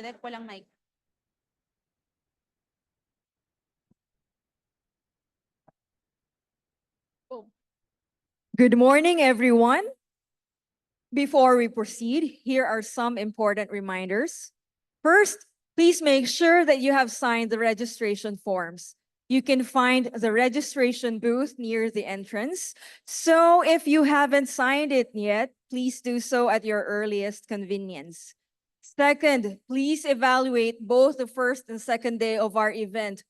Direct walang mic. Good morning, everyone. Before we proceed, here are some important reminders. First, please make sure that you have signed the registration forms. You can find the registration booth near the entrance. So if you haven't signed it yet, please do so at your earliest convenience. Second, please evaluate both the first and second day of our event.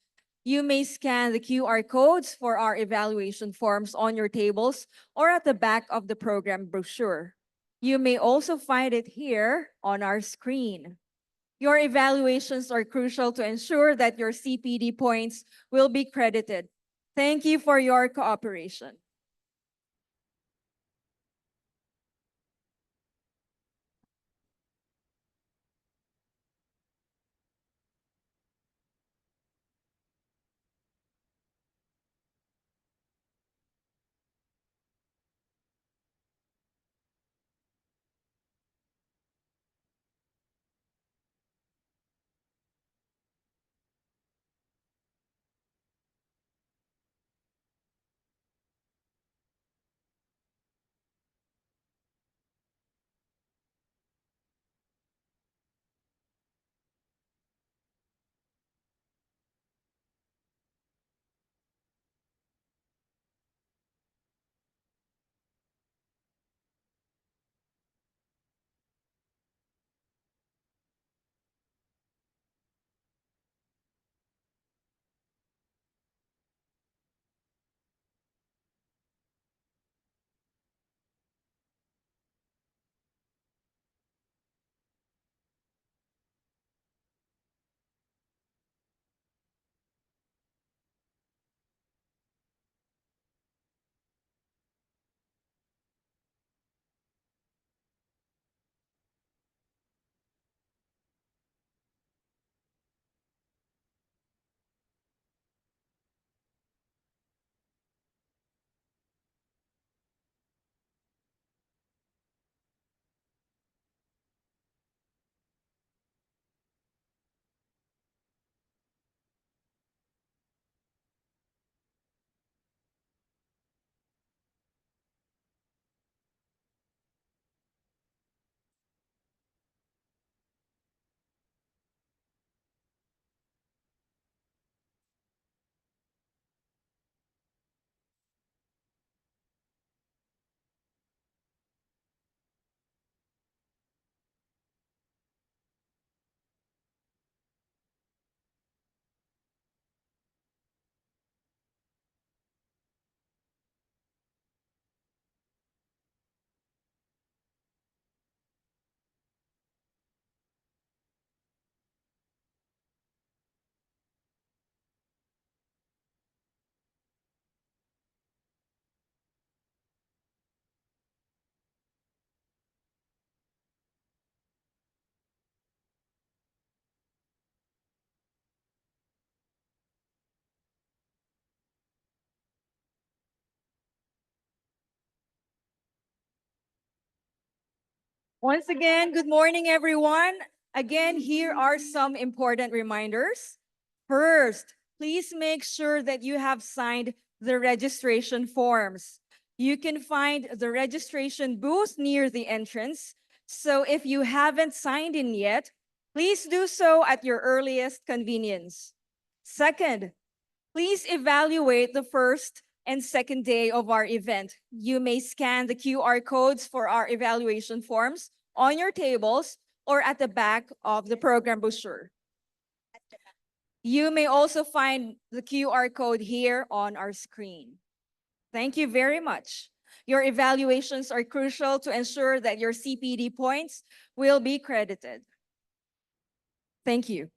You may scan the QR codes for our evaluation forms on your tables or at the back of the program brochure. You may also find it here on our screen. Your evaluations are crucial to ensure that your CPD points will be credited. Thank you for your cooperation. Once again, good morning, everyone. Again, here are some important reminders. First, please make sure that you have signed the registration forms. You can find the registration booth near the entrance. So if you haven't signed in yet, please do so at your earliest convenience. Second, please evaluate the first and second day of our event. You may scan the QR codes for our evaluation forms on your tables or at the back of the program brochure. You may also find the QR code here on our screen. Thank you very much. Your evaluations are crucial to ensure that your CPD points will be credited. Thank you.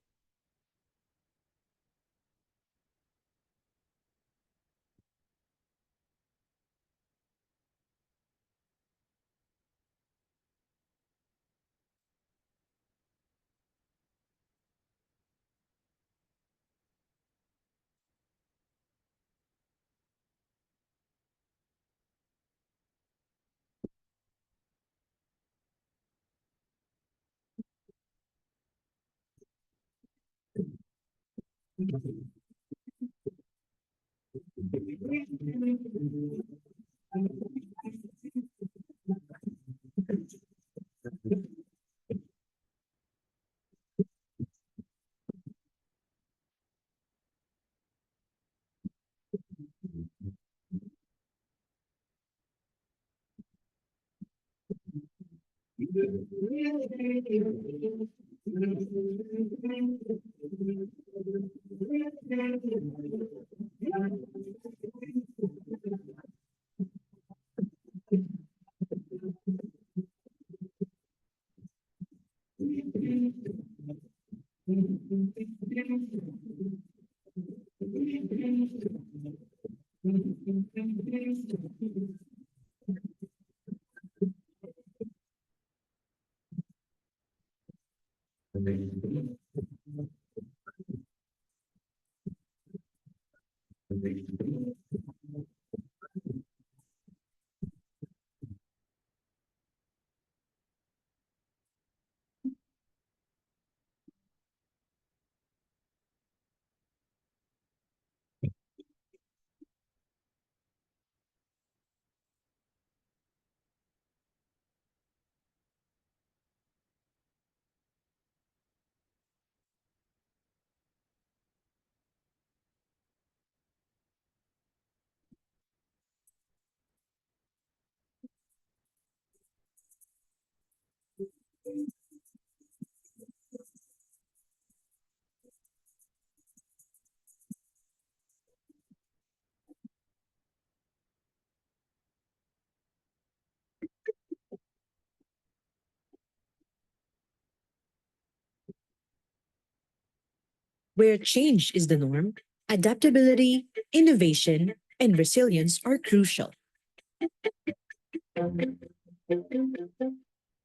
Where change is the norm, adaptability, innovation, and resilience are crucial.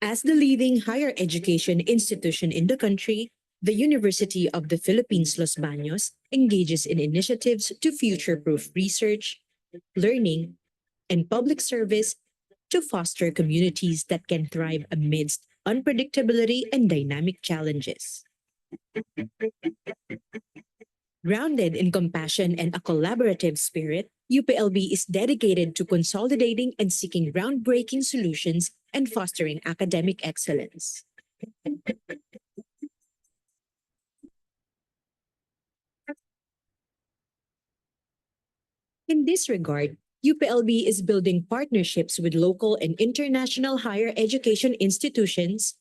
As the leading higher education institution in the country, the University of the Philippines Los Baños engages in initiatives to future-proof research, learning, and public service to foster communities that can thrive amidst unpredictability and dynamic challenges. Grounded in compassion and a collaborative spirit, UPLB is dedicated to consolidating and seeking groundbreaking solutions and fostering academic excellence. In this regard, UPLB is building partnerships with local and international higher education institutions,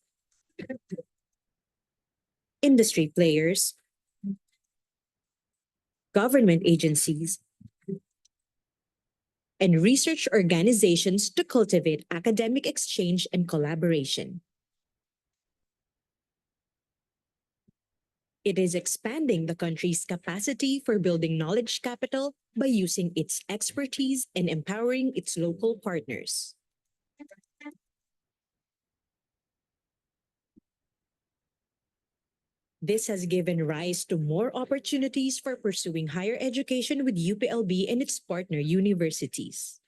industry players, government agencies, and research organizations to cultivate academic exchange and collaboration. It is expanding the country's capacity for building knowledge capital by using its expertise and empowering its local partners. This has given rise to more opportunities for pursuing higher education with UPLB and its partner universities.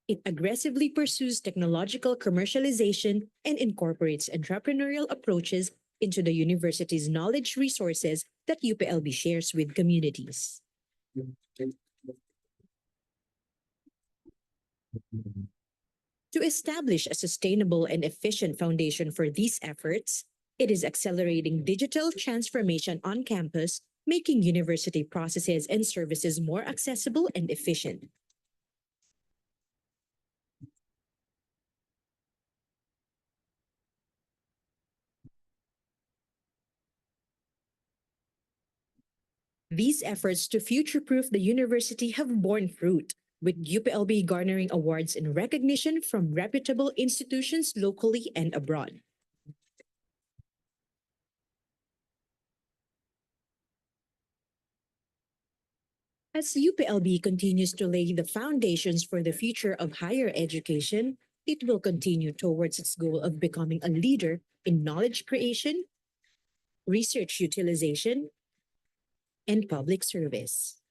It aggressively pursues technological commercialization and incorporates entrepreneurial approaches into the university's knowledge resources that UPLB shares with communities. To establish a sustainable and efficient foundation for these efforts, it is accelerating digital transformation on campus, making university processes and services more accessible and efficient. These efforts to future-proof the university have borne fruit, with UPLB garnering awards and recognition from reputable institutions locally and abroad. As UPLB continues to lay the foundations for the future of higher education, it will continue towards its goal of becoming a leader in knowledge creation, research utilization, and public service.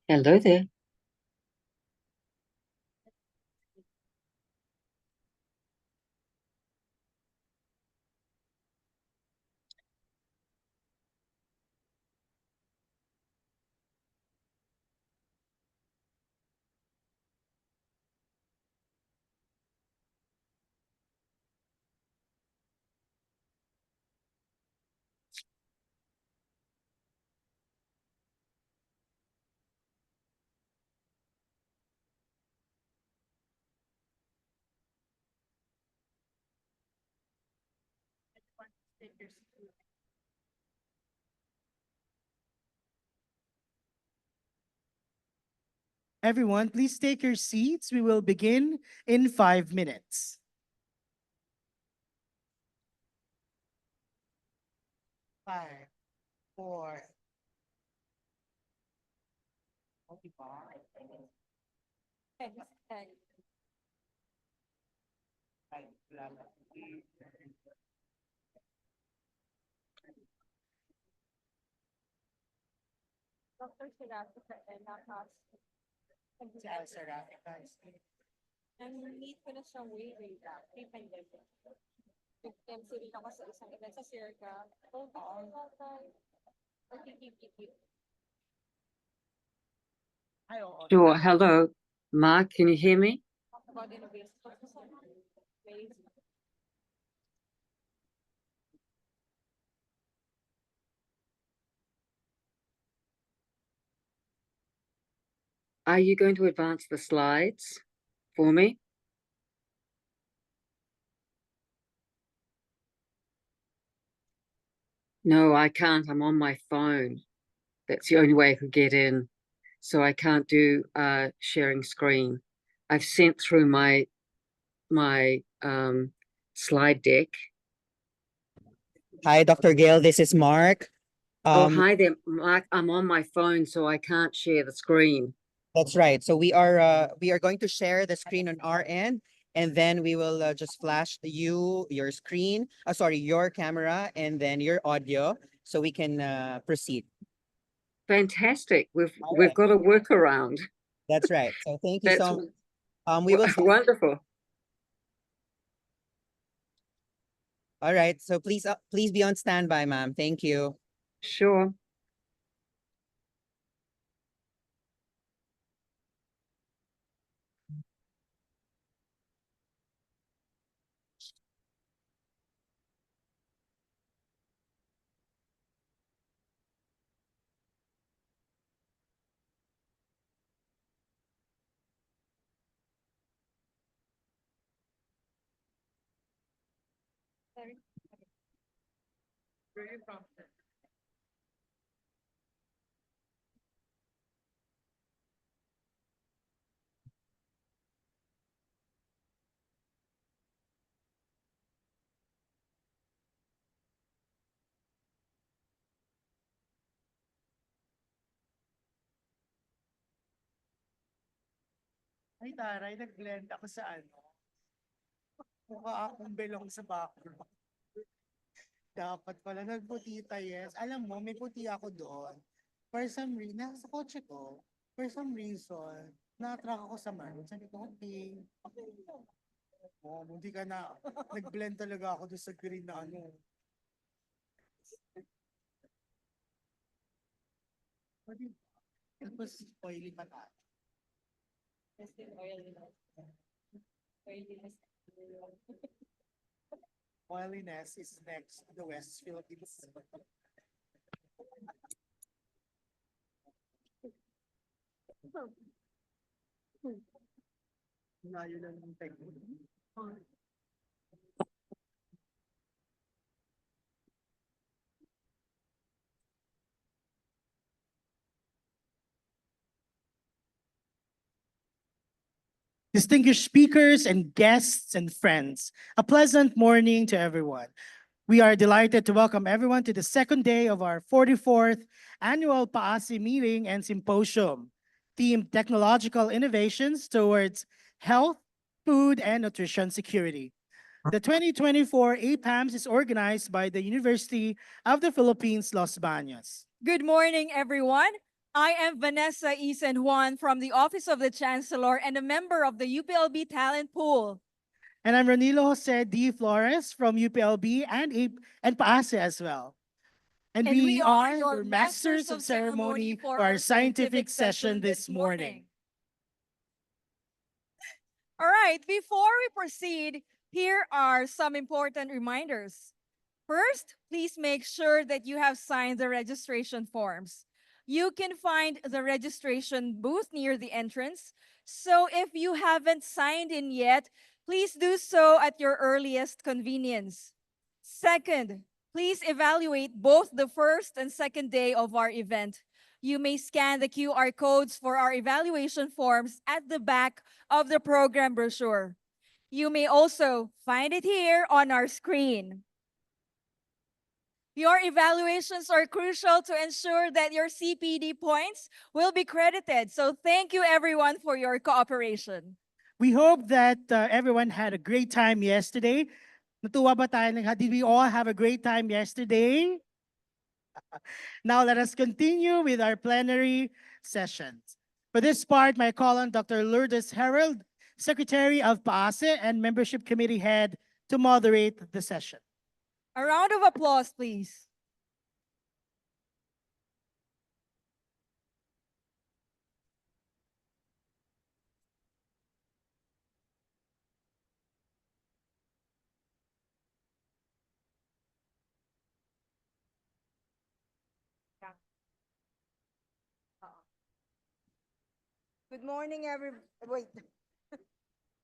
Hello there. Everyone, please take your seats. We will begin in 5 minutes. 5, 4. Dr. Sirato sa Elakas. Si Alsa Rafi, guys. Meet ko na siya way back, pre-pandemic. MC rin ako sa isang event sa Circa. Ay, oo. Sure. Hello, Mark. Can you hear me? About innovation. Are you going to advance the slides for me? No, I can't. I'm on my phone. That's the only way I could get in. So I can't do sharing screen. I've sent through my slide deck. Hi, Dr. Gail. This is Mark. Oh, hi there, Mark. I'm on my phone, so I can't share the screen. That's right. So we are going to share the screen on our end, and then we will just flash your screen. Sorry, your camera, and then your audio, so we can proceed. Fantastic. We've right. got a workaround. That's right. So thank you That's so much. We will. wonderful. All right. So please be on standby, ma'am. Thank you. Sure. Ay, taray, nag-blend ako sa ano. Mukha akong belong sa background. Dapat pala nagputita, yes. Alam mo, may puti ako doon. For some reason, nasa kotse ko, for some reason, na-attract ako sa man. Sabi ko, okay. Oh, hindi ka na. Nag-blend talaga ako doon sa green na ano. Tapos, oily pa tayo. Oiliness is next to the West Philippines. Layo lang ng technique. Distinguished speakers and guests and friends, a pleasant morning to everyone. We are delighted to welcome everyone to the second day of our 44th annual PAASI meeting and symposium, themed Technological Innovations Towards Health, Food, and Nutrition Security. The 2024 APAMS is organized by the University of the Philippines, Los Baños. Good morning, everyone. I am Vanessa Isen Juan from the Office of the Chancellor and a member of the UPLB Talent Pool. And I'm Ranilo Jose D. Flores from UPLB and PASE as well. And we are your Masters of Ceremony for our scientific session this morning. All right, before we proceed, here are some important reminders. First, please make sure that you have signed the registration forms. You can find the registration booth near the entrance. So if you haven't signed in yet, please do so at your earliest convenience. Second, please evaluate both the first and second day of our event. You may scan the QR codes for our evaluation forms at the back of the program brochure. You may also find it here on our screen. Your evaluations are crucial to ensure that your CPD points will be credited. So thank you everyone for your cooperation. We hope that everyone had a great time yesterday. Natuwa ba tayo? Did we all have a great time yesterday? Now let us continue with our plenary sessions. For this part, my call on Dr. Lourdes Harold, Secretary of PASE and Membership Committee Head, to moderate the session. A round of applause, please.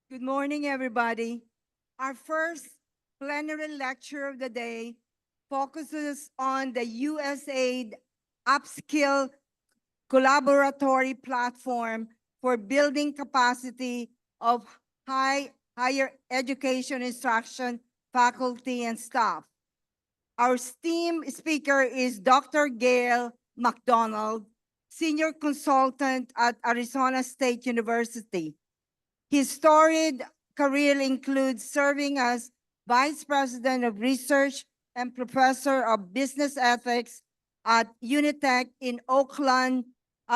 Good morning, everybody. Our first plenary lecture of the day focuses on the USAID Upskill Collaboratory Platform for building capacity of higher education instruction, faculty, and staff. Our esteemed speaker is Dr. Gail McDonald, Senior Consultant at Arizona State University. His storied career includes serving as Vice President of Research and Professor of Business Ethics at Unitec in Auckland,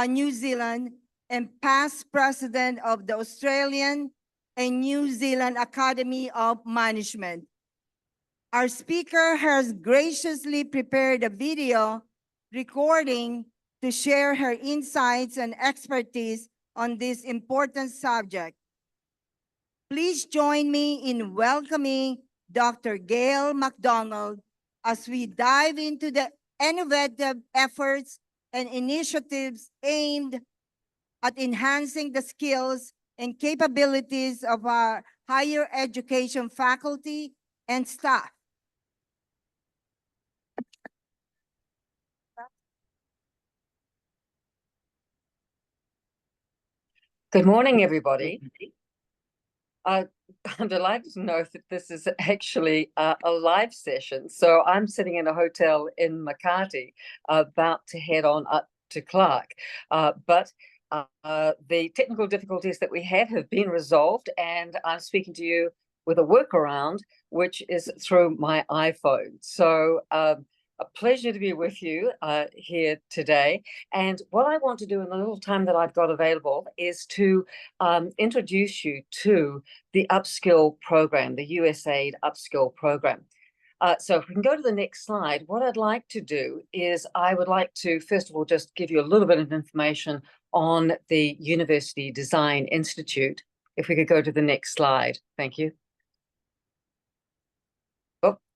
New Zealand, and past President of the Australian and New Zealand Academy of Management. Our speaker has graciously prepared a video recording to share her insights and expertise on this important subject. Please join me in welcoming Dr. Gail McDonald as we dive into the innovative efforts and initiatives aimed at enhancing the skills and capabilities of our higher education faculty and staff. Good morning, everybody. I'm delighted to know that this is actually a live session. So I'm sitting in a hotel in Makati, about to head on up to Clark. But the technical difficulties that we had have been resolved, and I'm speaking to you with a workaround, which is through my iPhone. So a pleasure to be with you here today. And what I want to do in the little time that I've got available is to introduce you to the Upskill program, the USAID Upskill program. So if we can go to the next slide, what I'd like to do is I would like to, first of all, just give you a little bit of information on the University Design Institute. If we could go to the next slide, thank you.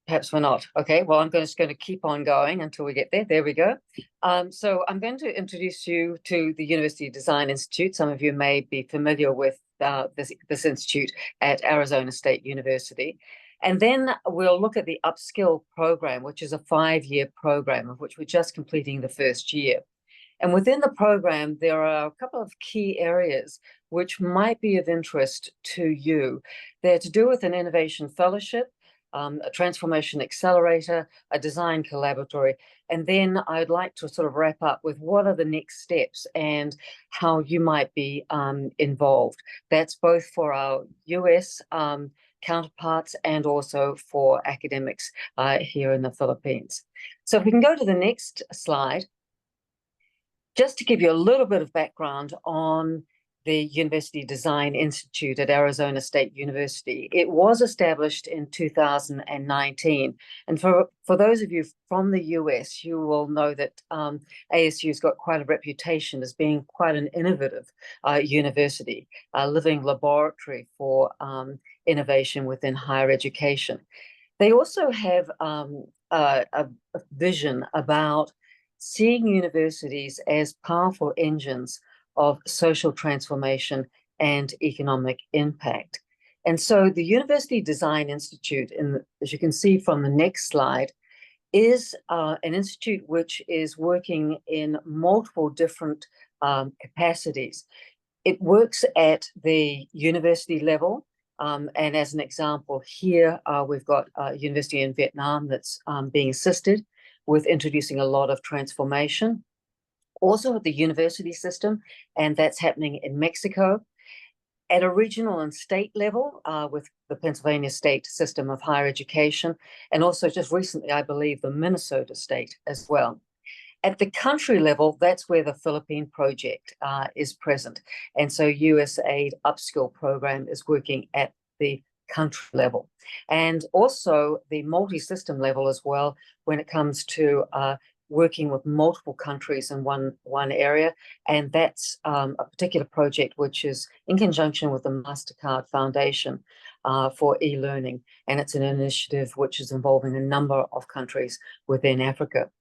Perhaps we're not. Okay, well, I'm just going to keep on going until we get there. There we go. So I'm going to introduce you to the University Design Institute. Some of you may be familiar with this institute at Arizona State University. And then we'll look at the Upskill program, which is a 5-year program of which we're just completing the first year. And within the program, there are a couple of key areas which might be of interest to you. They're to do with an innovation fellowship, a transformation accelerator, a design collaboratory, and then I'd like to sort of wrap up with what are the next steps and how you might be involved. That's both for our US counterparts and also for academics here in the Philippines. So if we can go to the next slide, just to give you a little bit of background on the University Design Institute at Arizona State University. It was established in 2019. And for those of you from the US, you will know that ASU's got quite a reputation as being quite an innovative university, a living laboratory for innovation within higher education. They also have a vision about seeing universities as powerful engines of social transformation and economic impact. And so the University Design Institute, as you can see from the next slide, is an institute which is working in multiple different capacities. It works at the university level. And as an example, here we've got a university in Vietnam that's being assisted with introducing a lot of transformation. Also at the university system, and that's happening in Mexico. At a regional and state level, with the Pennsylvania State System of Higher Education, and also just recently, I believe, the Minnesota State as well. At the country level, that's where the Philippine Project is present. And so USAID Upskill Program is working at the country level. And also the multi-system level as well when it comes to working with multiple countries in one area. And that's a particular project which is in conjunction with the MasterCard Foundation for e-learning. And it's an initiative which is involving a number of countries within Africa.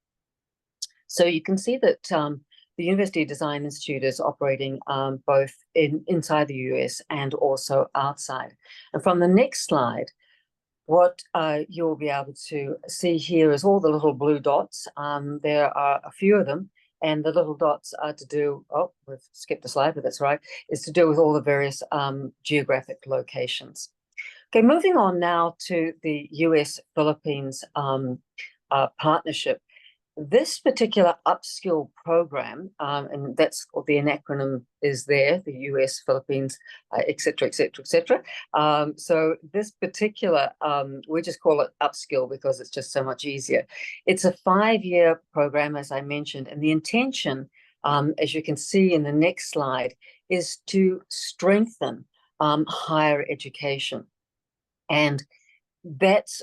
So you can see that the University Design Institute is operating both inside the US and also outside. And from the next slide, what you'll be able to see here is all the little blue dots. There are a few of them, and the little dots are to do, oh, we've skipped a slide, but that's right, is to do with all the various geographic locations. Okay, moving on now to the US-Philippines partnership. This particular upskill program, and that's what the acronym is there, the US, Philippines, et cetera, et cetera, et cetera. So this particular, we just call it upskill because it's just so much easier. It's a 5-year program, as I mentioned, and the intention, as you can see in the next slide, is to strengthen higher education. And that's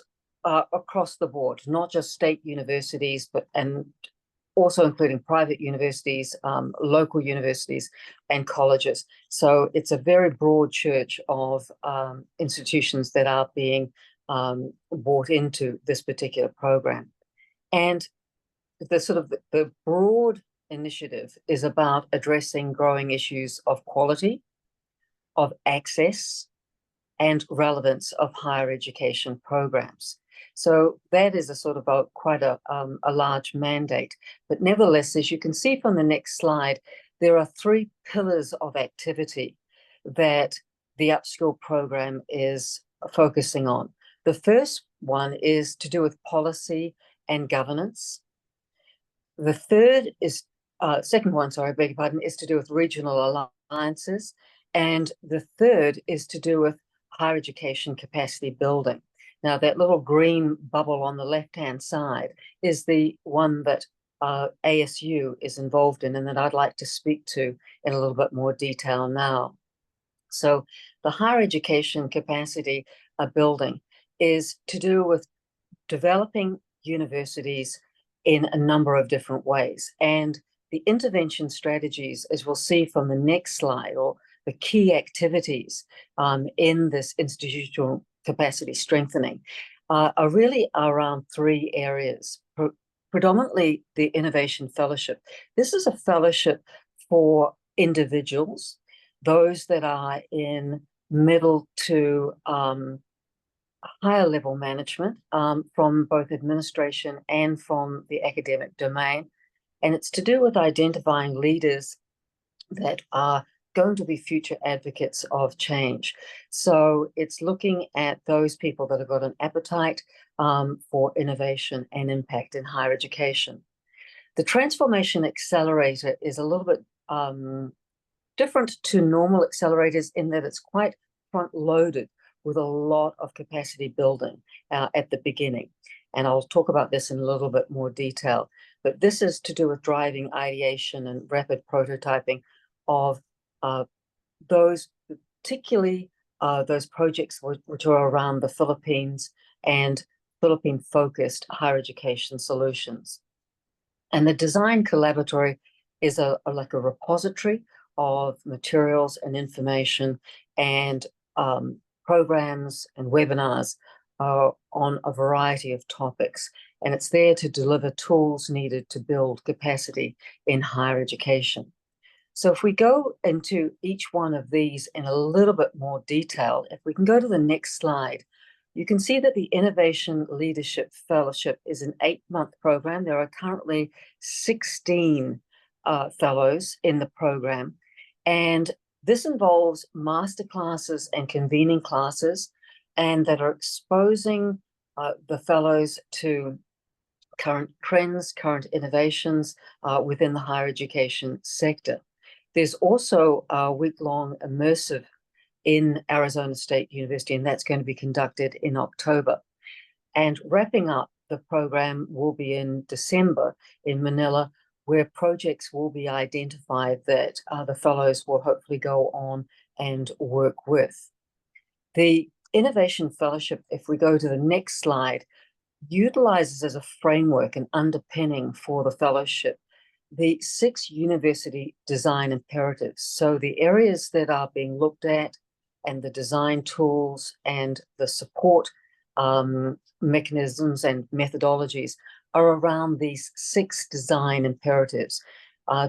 across the board, not just state universities, and also including private universities, local universities, and colleges. So it's a very broad church of institutions that are being brought into this particular program. And the broad initiative is about addressing growing issues of quality, of access, and relevance of higher education programs. So that is quite a large mandate. But nevertheless, as you can see from the next slide, there are 3 pillars of activity that the upskill program is focusing on. The first one is to do with policy and governance. The second one, I beg your pardon, is to do with regional alliances. And the third is to do with higher education capacity building. Now, that little green bubble on the left-hand side is the one that ASU is involved in and that I'd like to speak to in a little bit more detail now. So the higher education capacity building is to do with developing universities in a number of different ways. And the intervention strategies, as we'll see from the next slide, or the key activities in this institutional capacity strengthening, are really around 3 areas. Predominantly the Innovation Fellowship. This is a fellowship for individuals, those that are in middle to higher level management from both administration and from the academic domain. And it's to do with identifying leaders that are going to be future advocates of change. So it's looking at those people that have got an appetite for innovation and impact in higher education. The Transformation Accelerator is a little bit different to normal accelerators in that it's quite front-loaded with a lot of capacity building at the beginning. And I'll talk about this in a little bit more detail. But this is to do with driving ideation and rapid prototyping of those, particularly those projects which are around the Philippines and Philippine-focused higher education solutions. And the design collaboratory is like a repository of materials and information and programs and webinars on a variety of topics. And it's there to deliver tools needed to build capacity in higher education. So if we go into each one of these in a little bit more detail, if we can go to the next slide, you can see that the Innovation Leadership Fellowship is an 8-month program. There are currently 16 fellows in the program. And this involves masterclasses and convening classes, and that are exposing the fellows to current trends, current innovations within the higher education sector. There's also a week-long immersive in Arizona State University, and that's going to be conducted in October. And wrapping up the program will be in December in Manila, where projects will be identified that the fellows will hopefully go on and work with. The Innovation Fellowship, if we go to the next slide, utilizes as a framework and underpinning for the fellowship the 6 university design imperatives. So the areas that are being looked at and the design tools and the support mechanisms and methodologies are around these 6 design imperatives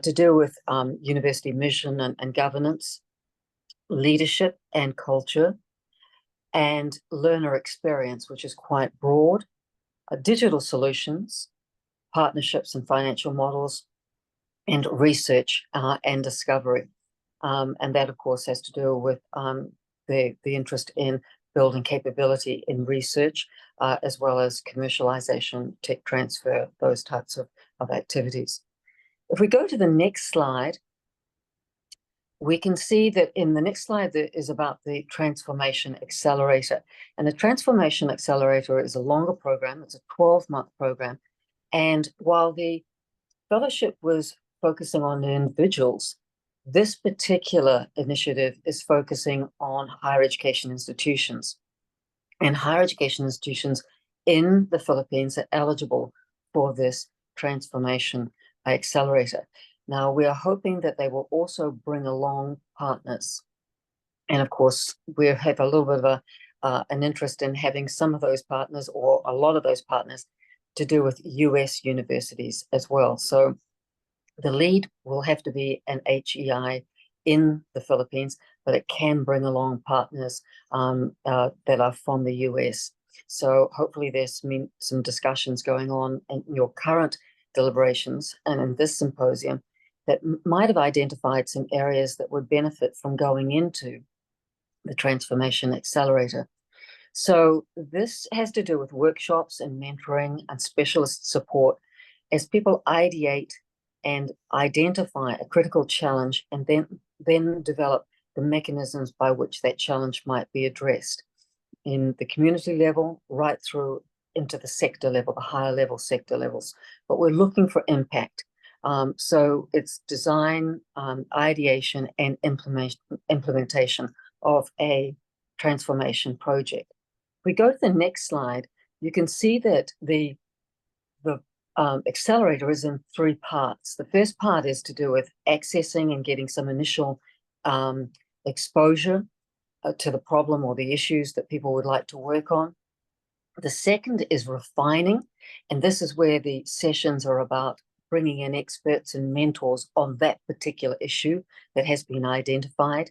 to do with university mission and governance, leadership and culture, and learner experience, which is quite broad, digital solutions, partnerships and financial models, and research and discovery. And that, of course, has to do with the interest in building capability in research, as well as commercialization, tech transfer, those types of activities. If we go to the next slide, we can see that in the next slide that is about the Transformation Accelerator. And the Transformation Accelerator is a longer program. It's a 12-month program. And while the fellowship was focusing on individuals, this particular initiative is focusing on higher education institutions. And higher education institutions in the Philippines are eligible for this Transformation Accelerator. Now, we are hoping that they will also bring along partners. And of course, we have a little bit of an interest in having some of those partners, or a lot of those partners, to do with US universities as well. So the lead will have to be an HEI in the Philippines, but it can bring along partners that are from the US. So hopefully there's some discussions going on in your current deliberations and in this symposium that might have identified some areas that would benefit from going into the Transformation Accelerator. So this has to do with workshops and mentoring and specialist support as people ideate and identify a critical challenge, and then develop the mechanisms by which that challenge might be addressed in the community level, right through into the sector level, the higher level sector levels. But we're looking for impact. So it's design, ideation, and implementation of a transformation project. If we go to the next slide, you can see that the accelerator is in 3 parts. The first part is to do with accessing and getting some initial exposure to the problem or the issues that people would like to work on. The second is refining, and this is where the sessions are about bringing in experts and mentors on that particular issue that has been identified,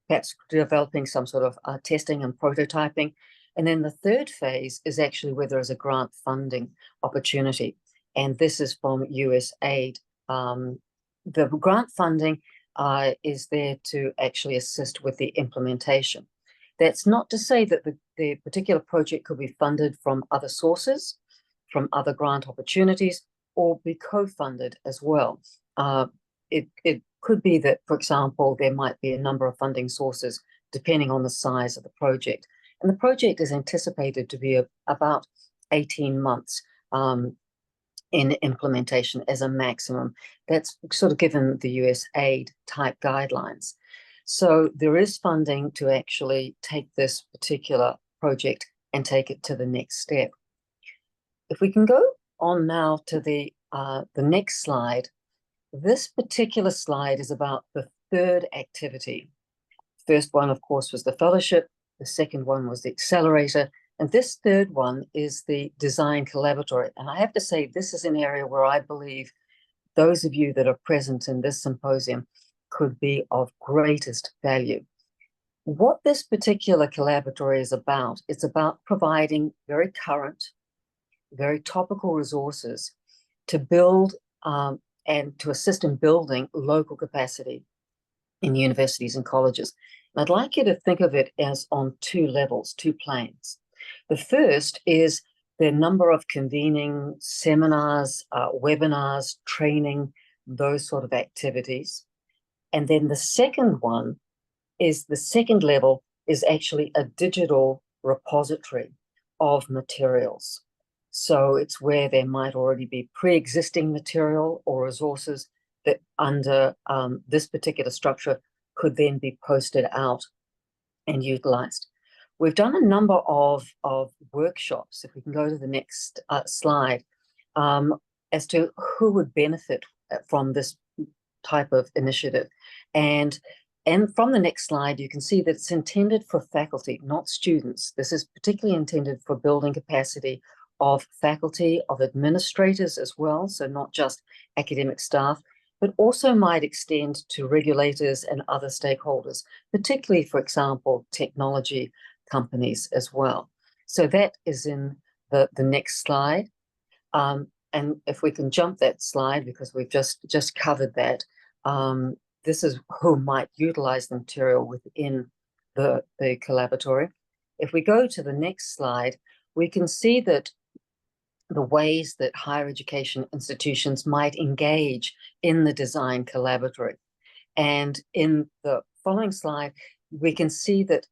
perhaps developing some sort of testing and prototyping. And then the third phase is actually where there is a grant funding opportunity. And this is from USAID. The grant funding is there to actually assist with the implementation. That's not to say that the particular project could be funded from other sources, from other grant opportunities, or be co-funded as well. It could be that, for example, there might be a number of funding sources depending on the size of the project. And the project is anticipated to be about 18 months in implementation as a maximum. That's sort of given the US aid type guidelines. So there is funding to actually take this particular project and take it to the next step. If we can go on now to the next slide, this particular slide is about the third activity. First one, of course, was the fellowship. The second one was the accelerator. And this third one is the design collaboratory. And I have to say, this is an area where I believe those of you that are present in this symposium could be of greatest value. What this particular collaboratory is about, it's about providing very current, very topical resources to build and to assist in building local capacity in universities and colleges. And I'd like you to think of it as on two levels, two planes. The first is the number of convening seminars, webinars, training, those sort of activities. And then the second one is the second level is actually a digital repository of materials. So it's where there might already be pre-existing material or resources that under this particular structure could then be posted out and utilized. We've done a number of workshops, if we can go to the next slide, as to who would benefit from this type of initiative. And from the next slide, you can see that it's intended for faculty, not students. This is particularly intended for building capacity of faculty, of administrators as well, so not just academic staff, but also might extend to regulators and other stakeholders, particularly, for example, technology companies as well. So that is in the next slide. And if we can jump that slide, because we've just covered that, this is who might utilize the material within the collaboratory. If we go to the next slide, we can see that the ways that higher education institutions might engage in the design collaboratory. And in the following slide, we can see that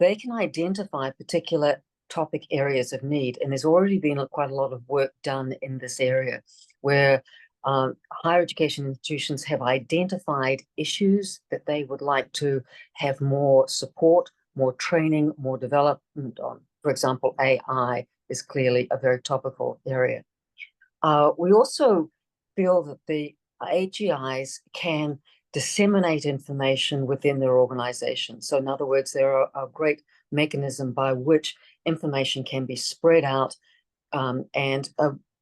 they can identify particular topic areas of need. And there's already been quite a lot of work done in this area where higher education institutions have identified issues that they would like to have more support, more training, more development on. For example, AI is clearly a very topical area. We also feel that the AGIs can disseminate information within their organization. So in other words, they're a great mechanism by which information can be spread out. And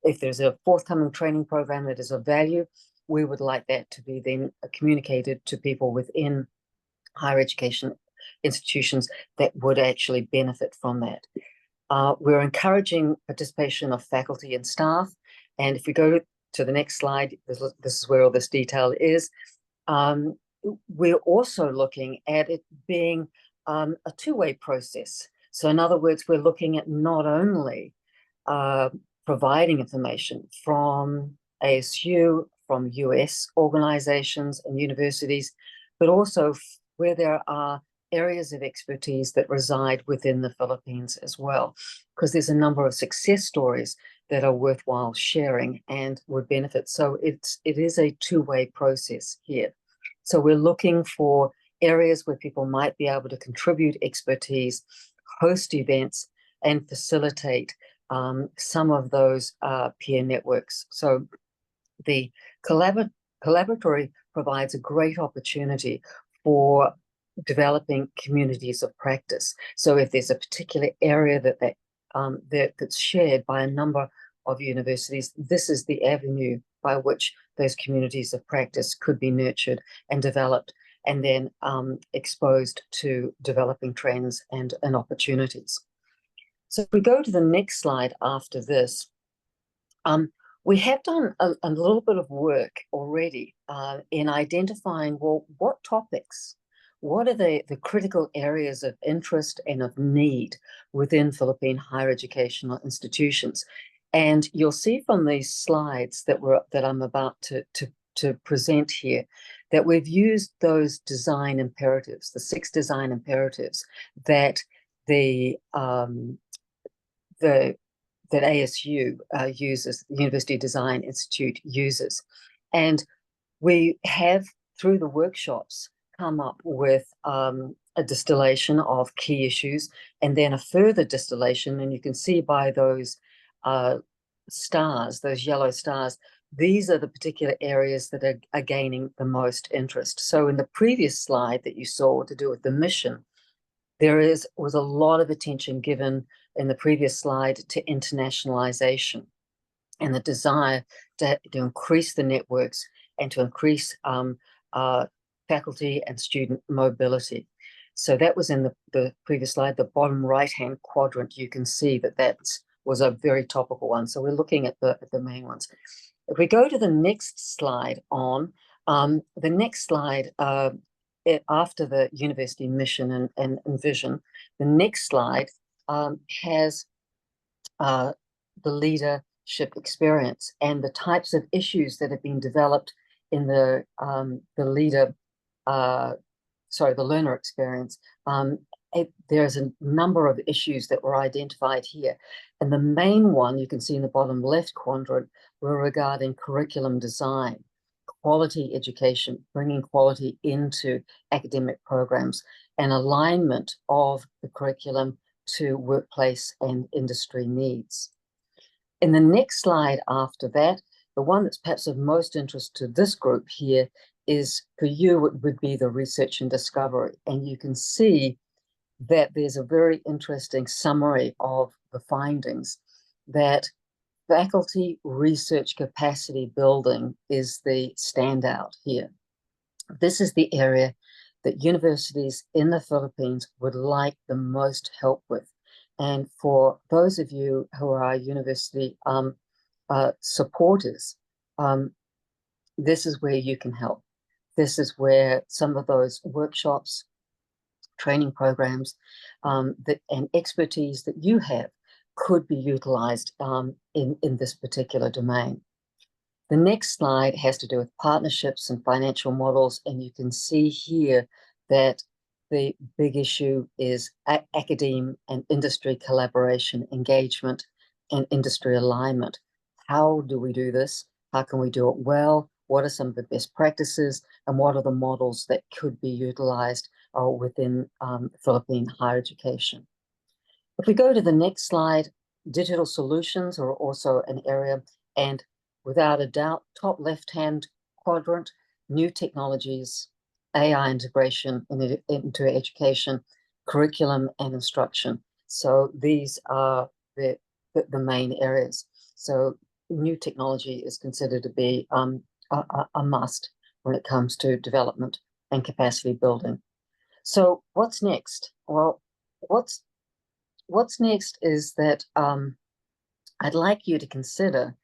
if there's a forthcoming training program that is of value, we would like that to be then communicated to people within higher education institutions that would actually benefit from that. We're encouraging participation of faculty and staff. And if we go to the next slide, this is where all this detail is. We're also looking at it being a two-way process. So in other words, we're looking at not only providing information from ASU, from US organizations and universities, but also where there are areas of expertise that reside within the Philippines as well, because there's a number of success stories that are worthwhile sharing and would benefit. So it is a two-way process here. So we're looking for areas where people might be able to contribute expertise, host events, and facilitate some of those peer networks. So the collaboratory provides a great opportunity for developing communities of practice. So if there's a particular area that's shared by a number of universities, this is the avenue by which those communities of practice could be nurtured and developed, and then exposed to developing trends and opportunities. So if we go to the next slide after this, we have done a little bit of work already in identifying, well, what topics, what are the critical areas of interest and of need within Philippine higher educational institutions. And you'll see from these slides that I'm about to present here, that we've used those design imperatives, the 6 design imperatives that the that ASU uses, the University Design Institute uses. And we have, through the workshops, come up with a distillation of key issues and then a further distillation. And you can see by those stars, those yellow stars, these are the particular areas that are gaining the most interest. So in the previous slide that you saw to do with the mission, was a lot of attention given in the previous slide to internationalization and the desire to increase the networks and to increase faculty and student mobility. So that was in the previous slide, the bottom right-hand quadrant. You can see that was a very topical one. So we're looking at the main ones. If we go to the next slide the next slide, after the university mission and vision, the next slide has the leadership experience and the types of issues that have been developed in the learner experience. There's a number of issues that were identified here. And the main one you can see in the bottom left quadrant were regarding curriculum design, quality education, bringing quality into academic programs, and alignment of the curriculum to workplace and industry needs. In the next slide after that, the one that's perhaps of most interest to this group here is, for you, it would be the research and discovery. And you can see that there's a very interesting summary of the findings, that faculty research capacity building is the standout here. This is the area that universities in the Philippines would like the most help with. And for those of you who are university supporters, this is where you can help. This is where some of those workshops, training programs, and expertise that you have could be utilized in this particular domain. The next slide has to do with partnerships and financial models, and you can see here that the big issue is academe and industry collaboration, engagement, and industry alignment. How do we do this? How can we do it well? What are some of the best practices? And what are the models that could be utilized within Philippine higher education? If we go to the next slide, digital solutions are also an area, and without a doubt, top left-hand quadrant, new technologies, AI integration into education, curriculum and instruction. So these are the main areas. So new technology is considered to be a must when it comes to development and capacity building. So what's next? Well, what's next is that I'd like you to consider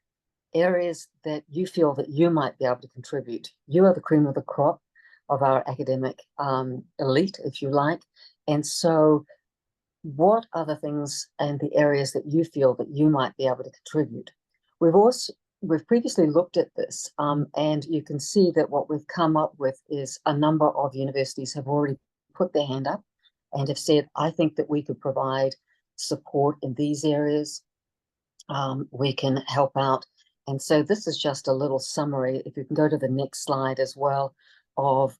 areas that you feel that you might be able to contribute. You are the cream of the crop of our academic elite, if you like. And so what are the things and the areas that you feel that you might be able to contribute? We've previously looked at this, and you can see that what we've come up with is a number of universities have already put their hand up and have said, I think that we could provide support in these areas. We can help out. And so this is just a little summary, if you can go to the next slide as well, of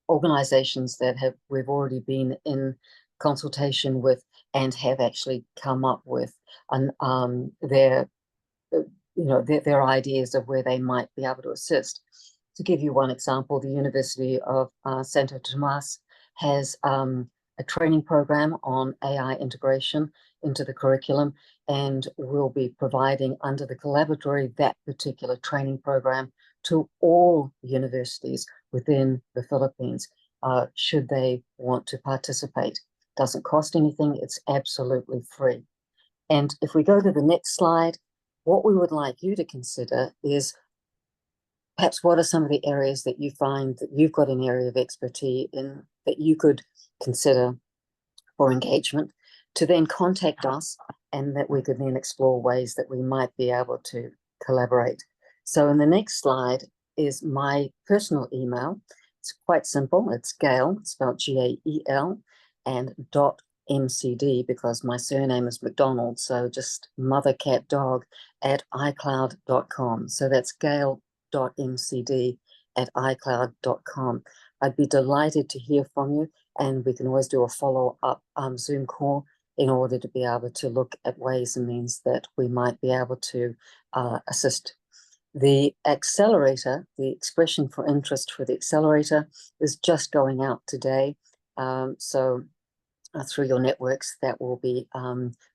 organizations that we've already been in consultation with and have actually come up with their ideas of where they might be able to assist. To give you one example, the University of Santo Tomas has a training program on AI integration into the curriculum, and will be providing under the collaboratory that particular training program to all universities within the Philippines, should they want to participate. Doesn't cost anything, it's absolutely free. And if we go to the next slide, what we would like you to consider is perhaps what are some of the areas that you find that you've got an area of expertise in that you could consider for engagement, to then contact us, and that we could then explore ways that we might be able to collaborate. So in the next slide is my personal email. It's quite simple. It's Gail, spelled G-A-E-L, and gale.mcd, because my surname is McDonald, so just mothercatdog@icloud.com. So that's gale.mcd@icloud.com. I'd be delighted to hear from you, and we can always do a follow-up Zoom call in order to be able to look at ways and means that we might be able to assist. The accelerator, the expression for interest for the accelerator is just going out today. So through your networks that will be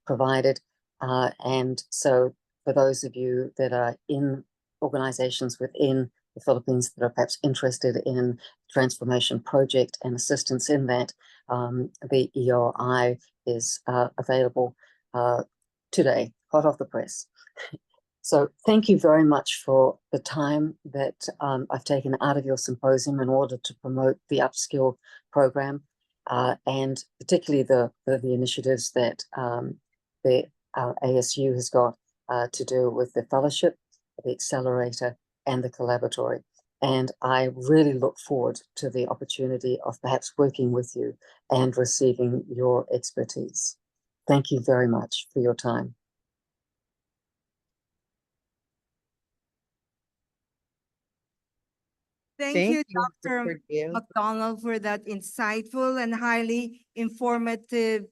provided. And so for those of you that are in organizations within the Philippines that are perhaps interested in transformation project and assistance in that, the EOI is available today, hot off the press. So thank you very much for the time that I've taken out of your symposium in order to promote the upskill program, and particularly the initiatives that the ASU has got to do with the fellowship, the accelerator, and the collaboratory. And I really look forward to the opportunity of perhaps working with you and receiving your expertise. Thank you very much for your time. Thank you, Dr. Dr. Gale. McDonald, for that insightful and highly informative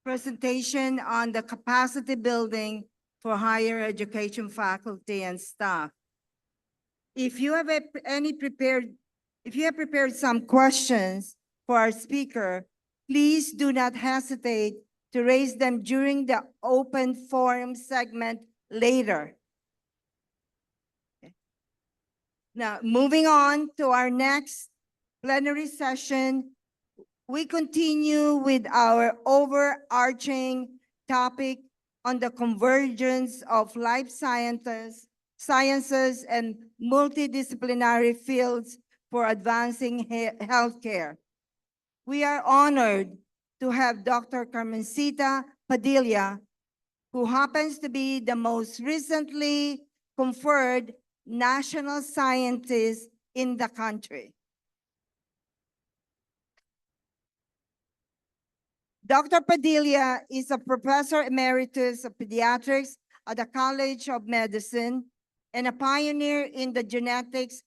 presentation on the capacity building for higher education faculty and staff. If you have prepared some questions for our speaker, please do not hesitate to raise them during the open forum segment later. Now, moving on to our next plenary session, we continue with our overarching topic on the convergence of life sciences and multidisciplinary fields for advancing healthcare. We are honored to have Dr. Carmencita Padilla, who happens to be the most recently conferred national scientist in the country. Dr. Padilla is a professor emeritus of pediatrics at the College of Medicine and a pioneer in the genetics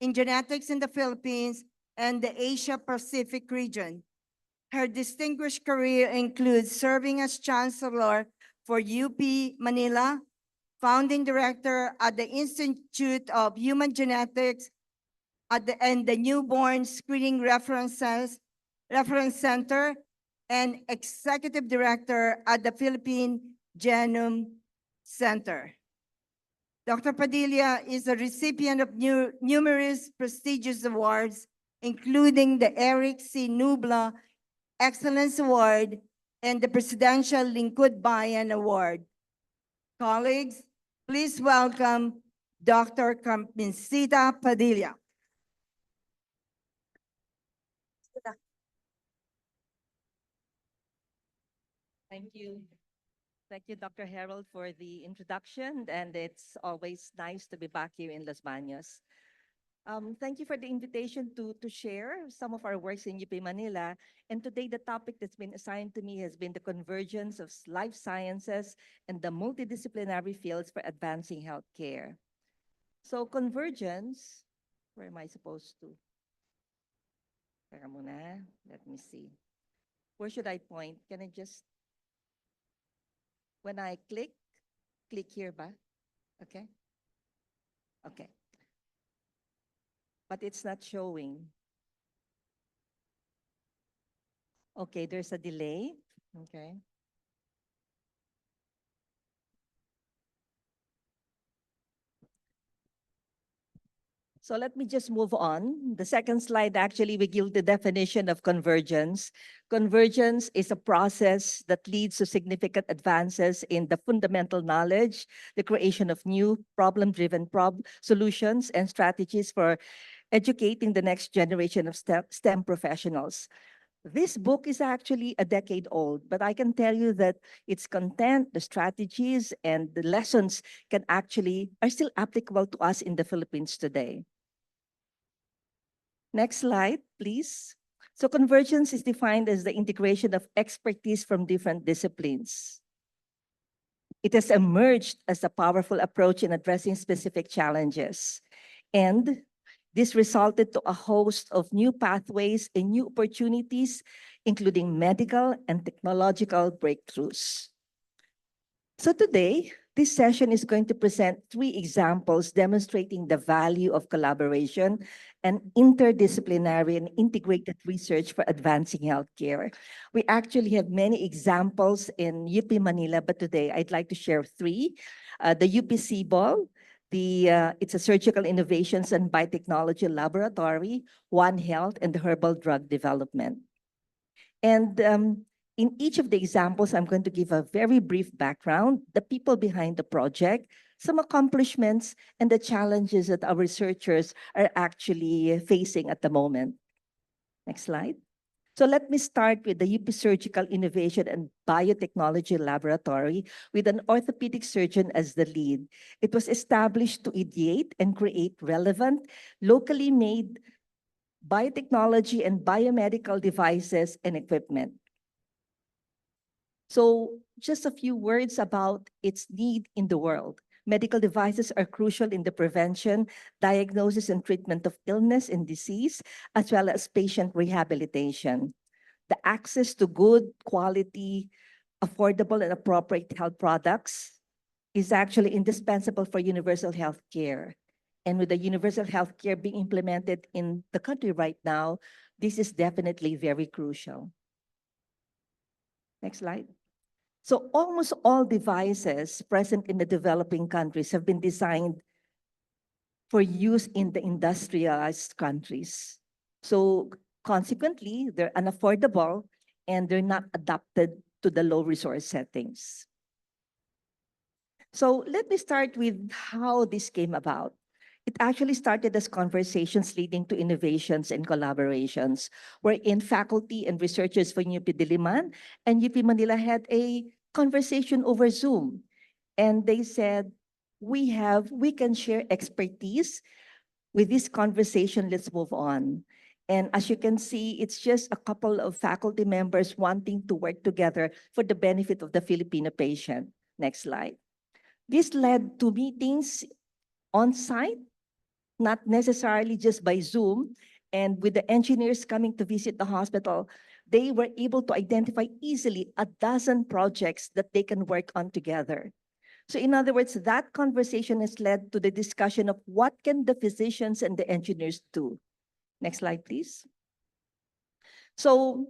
in the Philippines and the Asia Pacific region. Her distinguished career includes serving as chancellor for UP Manila, founding director at the Institute of Human Genetics and the Newborn Screening Reference Center, and executive director at the Philippine Genome Center. Dr. Padilla is a recipient of numerous prestigious awards, including the Eric C. Nubla Excellence Award and the Presidential Lingkod Bayan Award. Colleagues, please welcome Dr. Carmencita Padilla. Thank you. Thank you, Dr. Harold, for the introduction, and it's always nice to be back here in Los Baños. Thank you for the invitation to share some of our works in UP Manila. And today, the topic that's been assigned to me has been the convergence of life sciences and the multidisciplinary fields for advancing healthcare. So convergence, where am I supposed to? Teka muna, let me see. Where should I point? Can I just, when I click here ba? Okay. Okay. But it's not showing. Okay, there's a delay. Okay. So let me just move on. The second slide actually will give the definition of convergence. Convergence is a process that leads to significant advances in the fundamental knowledge, the creation of new problem-driven solutions and strategies for educating the next generation of STEM professionals. This book is actually a decade old, but I can tell you that its content, the strategies, and the lessons are still applicable to us in the Philippines today. Next slide, please. So convergence is defined as the integration of expertise from different disciplines. It has emerged as a powerful approach in addressing specific challenges. And this resulted to a host of new pathways and new opportunities, including medical and technological breakthroughs. So today, this session is going to present 3 examples demonstrating the value of collaboration and interdisciplinary and integrated research for advancing healthcare. We actually have many examples in UP Manila, but today I'd like to share 3. The UP CBOL, it's a surgical innovations and biotechnology laboratory, One Health, and the herbal drug development. And in each of the examples, I'm going to give a very brief background, the people behind the project, some accomplishments, and the challenges that our researchers are actually facing at the moment. Next slide. So let me start with the UP Surgical Innovation and Biotechnology Laboratory with an orthopedic surgeon as the lead. It was established to ideate and create relevant, locally made biotechnology and biomedical devices and equipment. So just a few words about its need in the world. Medical devices are crucial in the prevention, diagnosis, and treatment of illness and disease, as well as patient rehabilitation. The access to good quality, affordable, and appropriate health products is actually indispensable for universal health care. And with the universal health care being implemented in the country right now, this is definitely very crucial. Next slide. So almost all devices present in the developing countries have been designed for use in the industrialized countries. So consequently, they're unaffordable and they're not adapted to the low resource settings. So let me start with how this came about. It actually started as conversations leading to innovations and collaborations, wherein faculty and researchers from UP Diliman and UP Manila had a conversation over Zoom. And they said, we can share expertise with this conversation, let's move on. And as you can see, it's just a couple of faculty members wanting to work together for the benefit of the Filipino patient. Next slide. This led to meetings on site, not necessarily just by Zoom. And with the engineers coming to visit the hospital, they were able to identify easily a dozen projects that they can work on together. So in other words, that conversation has led to the discussion of what can the physicians and the engineers do. Next slide, please. So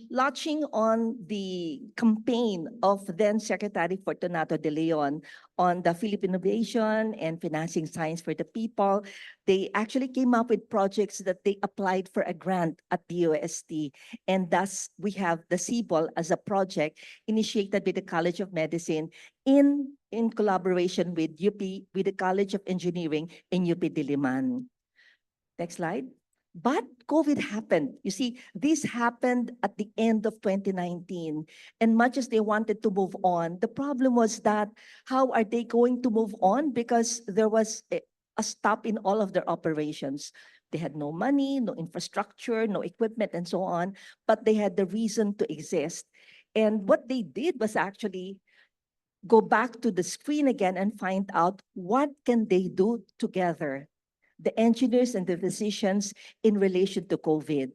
launching on the campaign of then Secretary Fortunato de Leon on the Philippine Innovation and Financing Science for the People, they actually came up with projects that they applied for a grant at the UST. And thus, we have the CBOL as a project initiated by the College of Medicine in collaboration with with the College of Engineering in UP Diliman. Next slide. But COVID happened. You see, this happened at the end of 2019. And much as they wanted to move on, the problem was that how are they going to move on? Because there was a stop in all of their operations. They had no money, no infrastructure, no equipment, and so on, but they had the reason to exist. And what they did was actually go back to the screen again and find out what can they do together, the engineers and the physicians, in relation to COVID.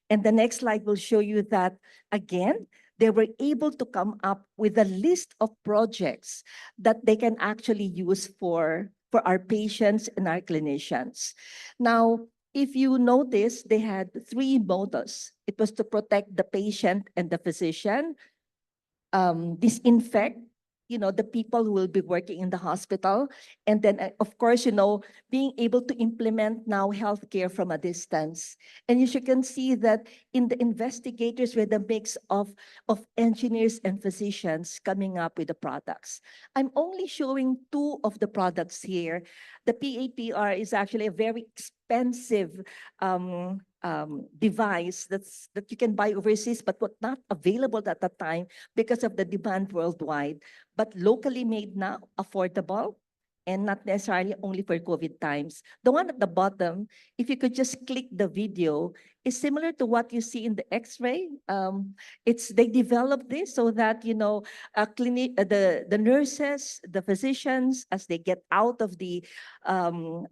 And the next slide will show you that, again, they were able to come up with a list of projects that they can actually use for our patients and our clinicians. Now, if you notice, they had 3 mottos. It was to protect the patient and the physician, disinfect, the people who will be working in the hospital. And then, of course, being able to implement now healthcare from a distance. And you can see that in the investigators with a mix of engineers and physicians coming up with the products. I'm only showing 2 of the products here. The PAPR is actually a very expensive device that you can buy overseas, but was not available at the time because of the demand worldwide, but locally made now, affordable, and not necessarily only for COVID times. The one at the bottom, if you could just click the video, is similar to what you see in the X-ray. They developed this so that the nurses, the physicians, as they get out of the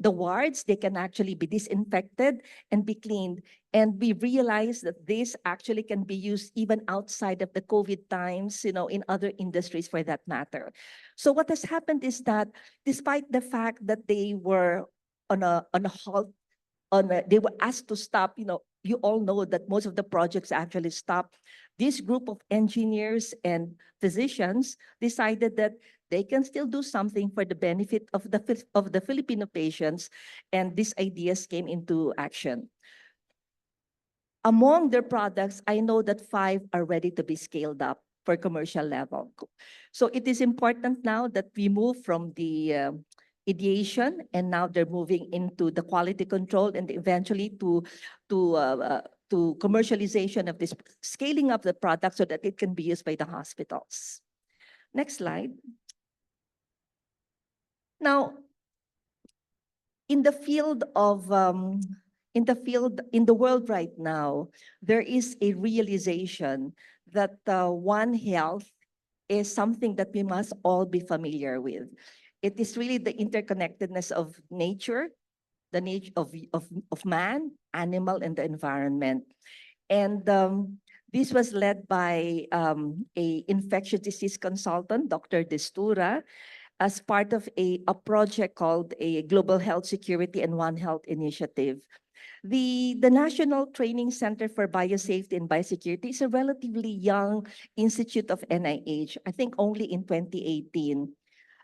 wards, they can actually be disinfected and be cleaned. And we realize that this actually can be used even outside of the COVID times, in other industries for that matter. So what has happened is that despite the fact that they were on a halt, they were asked to stop, you all know that most of the projects actually stopped. This group of engineers and physicians decided that they can still do something for the benefit of the Filipino patients, and these ideas came into action. Among their products, I know that 5 are ready to be scaled up for commercial level. So it is important now that we move from the ideation, and now they're moving into the quality control and eventually to commercialization of this, scaling up the product so that it can be used by the hospitals. Next slide. Now, in the field of in the world right now, there is a realization that One Health is something that we must all be familiar with. It is really the interconnectedness of nature, the nature of man, animal, and the environment. And this was led by a infectious disease consultant, Dr. Destura, as part of a project called a Global Health Security and One Health Initiative. The National Training Center for Biosafety and Biosecurity is a relatively young institute of NIH, I think only in 2018.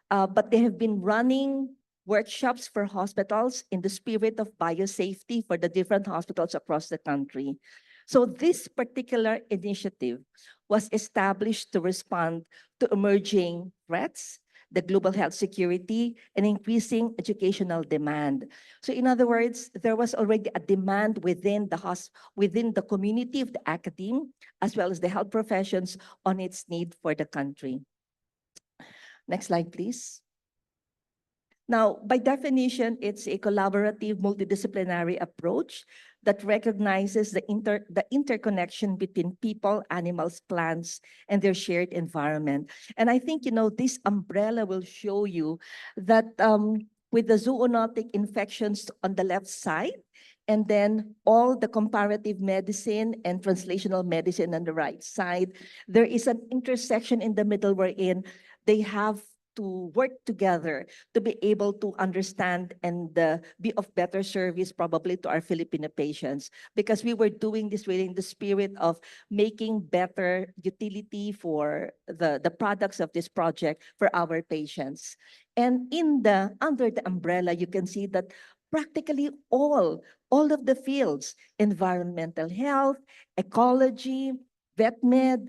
But they have been running workshops for hospitals in the spirit of biosafety for the different hospitals across the country. So this particular initiative was established to respond to emerging threats, the global health security, and increasing educational demand. So in other words, there was already a demand within the community of the academe, as well as the health professions, on its need for the country. Next slide, please. Now, by definition, it's a collaborative multidisciplinary approach that recognizes the interconnection between people, animals, plants, and their shared environment. And I think, this umbrella will show you that with the zoonotic infections on the left side, and then all the comparative medicine and translational medicine on the right side, there is an intersection in the middle wherein they have to work together to be able to understand and be of better service probably to our Filipino patients, because we were doing this really in the spirit of making better utility for the products of this project for our patients. And under the umbrella, you can see that practically all of the fields, environmental health, ecology, vet med,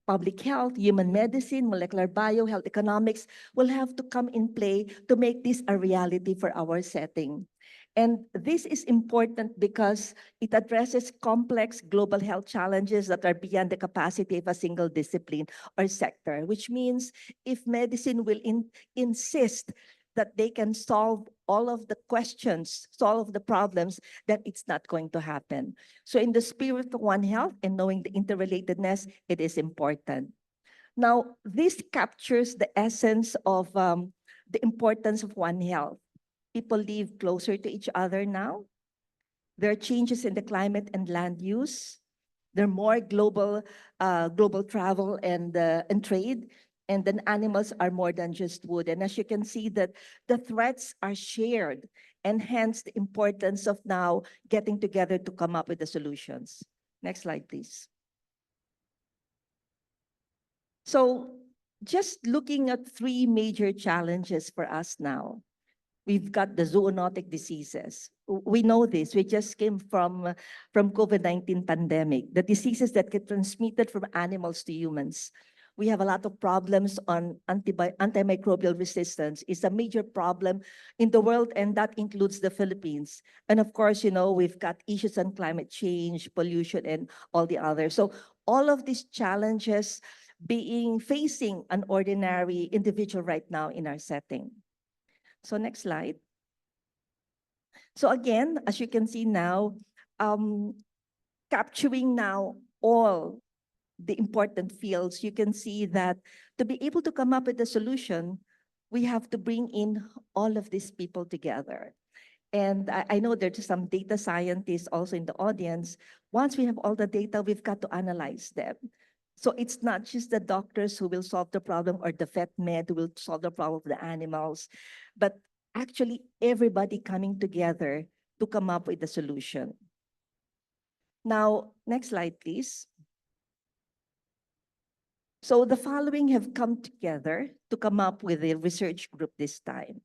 public health, human medicine, molecular bio, health economics will have to come in play to make this a reality for our setting. And this is important because it addresses complex global health challenges that are beyond the capacity of a single discipline or sector, which means if medicine will insist that they can solve all of the questions, solve the problems, that it's not going to happen. So in the spirit of One Health and knowing the interrelatedness, it is important. Now, this captures the essence of the importance of One Health. People live closer to each other now. There are changes in the climate and land use. There are more global travel and trade. And then animals are more than just wood. And as you can see that the threats are shared, and hence the importance of now getting together to come up with the solutions. Next slide, please. So just looking at 3 major challenges for us now. We've got the zoonotic diseases. We know this. We just came from COVID-19 pandemic, the diseases that get transmitted from animals to humans. We have a lot of problems on antimicrobial resistance. It's a major problem in the world, and that includes the Philippines. And of course, we've got issues on climate change, pollution, and all the others. So all of these challenges facing an ordinary individual right now in our setting. So next slide. So again, as you can see now, capturing now all the important fields, you can see that to be able to come up with a solution, we have to bring in all of these people together. And I know there's some data scientists also in the audience. Once we have all the data, we've got to analyze them. So it's not just the doctors who will solve the problem or the vet med who will solve the problem of the animals, but actually everybody coming together to come up with a solution. Now, next slide, please. So the following have come together to come up with a research group this time.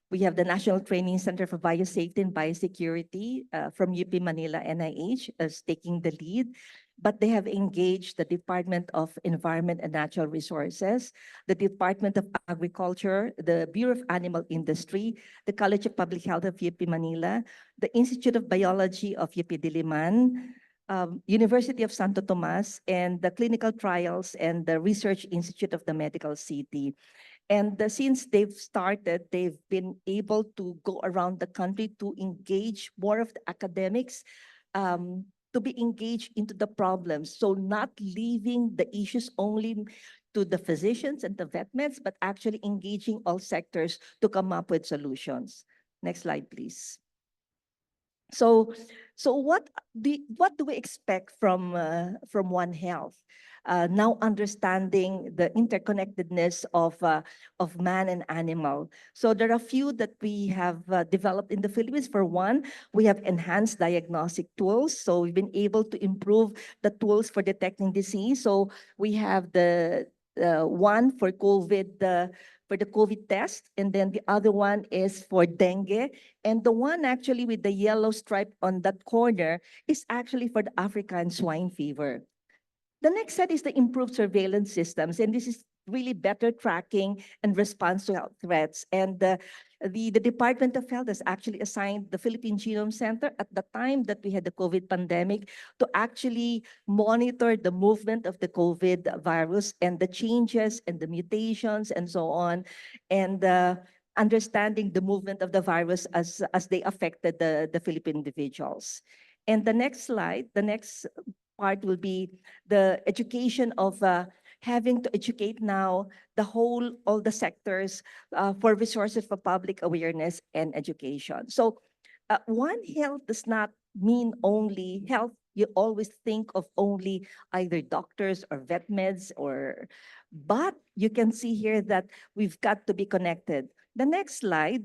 We have the National Training Center for Biosafety and Biosecurity from UP Manila NIH as taking the lead, but they have engaged the Department of Environment and Natural Resources, the Department of Agriculture, the Bureau of Animal Industry, the College of Public Health of UP Manila, the Institute of Biology of UP Diliman, University of Santo Tomas, and the Clinical Trials and the Research Institute of the Medical City. And since they've started, they've been able to go around the country to engage more of the academics, to be engaged into the problems. So not leaving the issues only to the physicians and the vet meds, but actually engaging all sectors to come up with solutions. Next slide, please. So what do we expect from One Health? Now understanding the interconnectedness of man and animal. So there are a few that we have developed in the Philippines. For one, we have enhanced diagnostic tools. So we've been able to improve the tools for detecting disease. So we have the one for COVID, for the COVID test, and then the other one is for dengue. And the one actually with the yellow stripe on that corner is actually for the African swine fever. The next set is the improved surveillance systems, and this is really better tracking and response to health threats. And the Department of Health has actually assigned the Philippine Genome Center at the time that we had the COVID pandemic to actually monitor the movement of the COVID virus and the changes and the mutations and so on, and understanding the movement of the virus as they affected the Philippine individuals. And the next slide, the next part will be the education of having to educate now all the sectors for resources for public awareness and education. So One Health does not mean only health. You always think of only either doctors or vet meds but you can see here that we've got to be connected. The next slide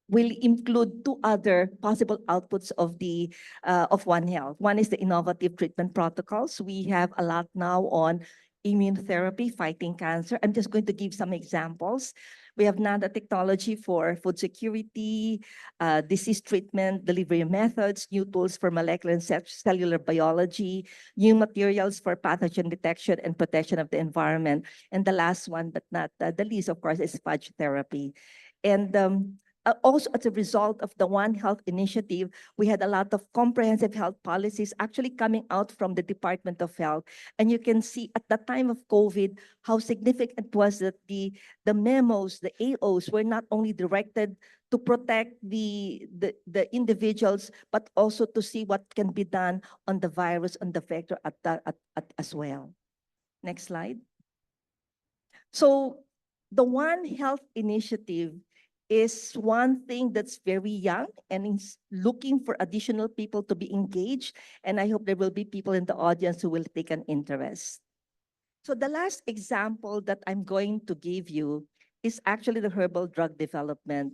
will include two other possible outputs of One Health. One is the innovative treatment protocols. We have a lot now on immunotherapy, fighting cancer. I'm just going to give some examples. We have nanotechnology for food security, disease treatment, delivery methods, new tools for molecular and cellular biology, new materials for pathogen detection and protection of the environment. And the last one, but not the least, of course, is phage therapy. And also, as a result of the One Health initiative, we had a lot of comprehensive health policies actually coming out from the Department of Health. And you can see at the time of COVID, how significant it was that the memos, the AOs were not only directed to protect the individuals, but also to see what can be done on the virus, on the vector as well. Next slide. So the One Health initiative is one thing that's very young and is looking for additional people to be engaged. And I hope there will be people in the audience who will take an interest. So the last example that I'm going to give you is actually the herbal drug development.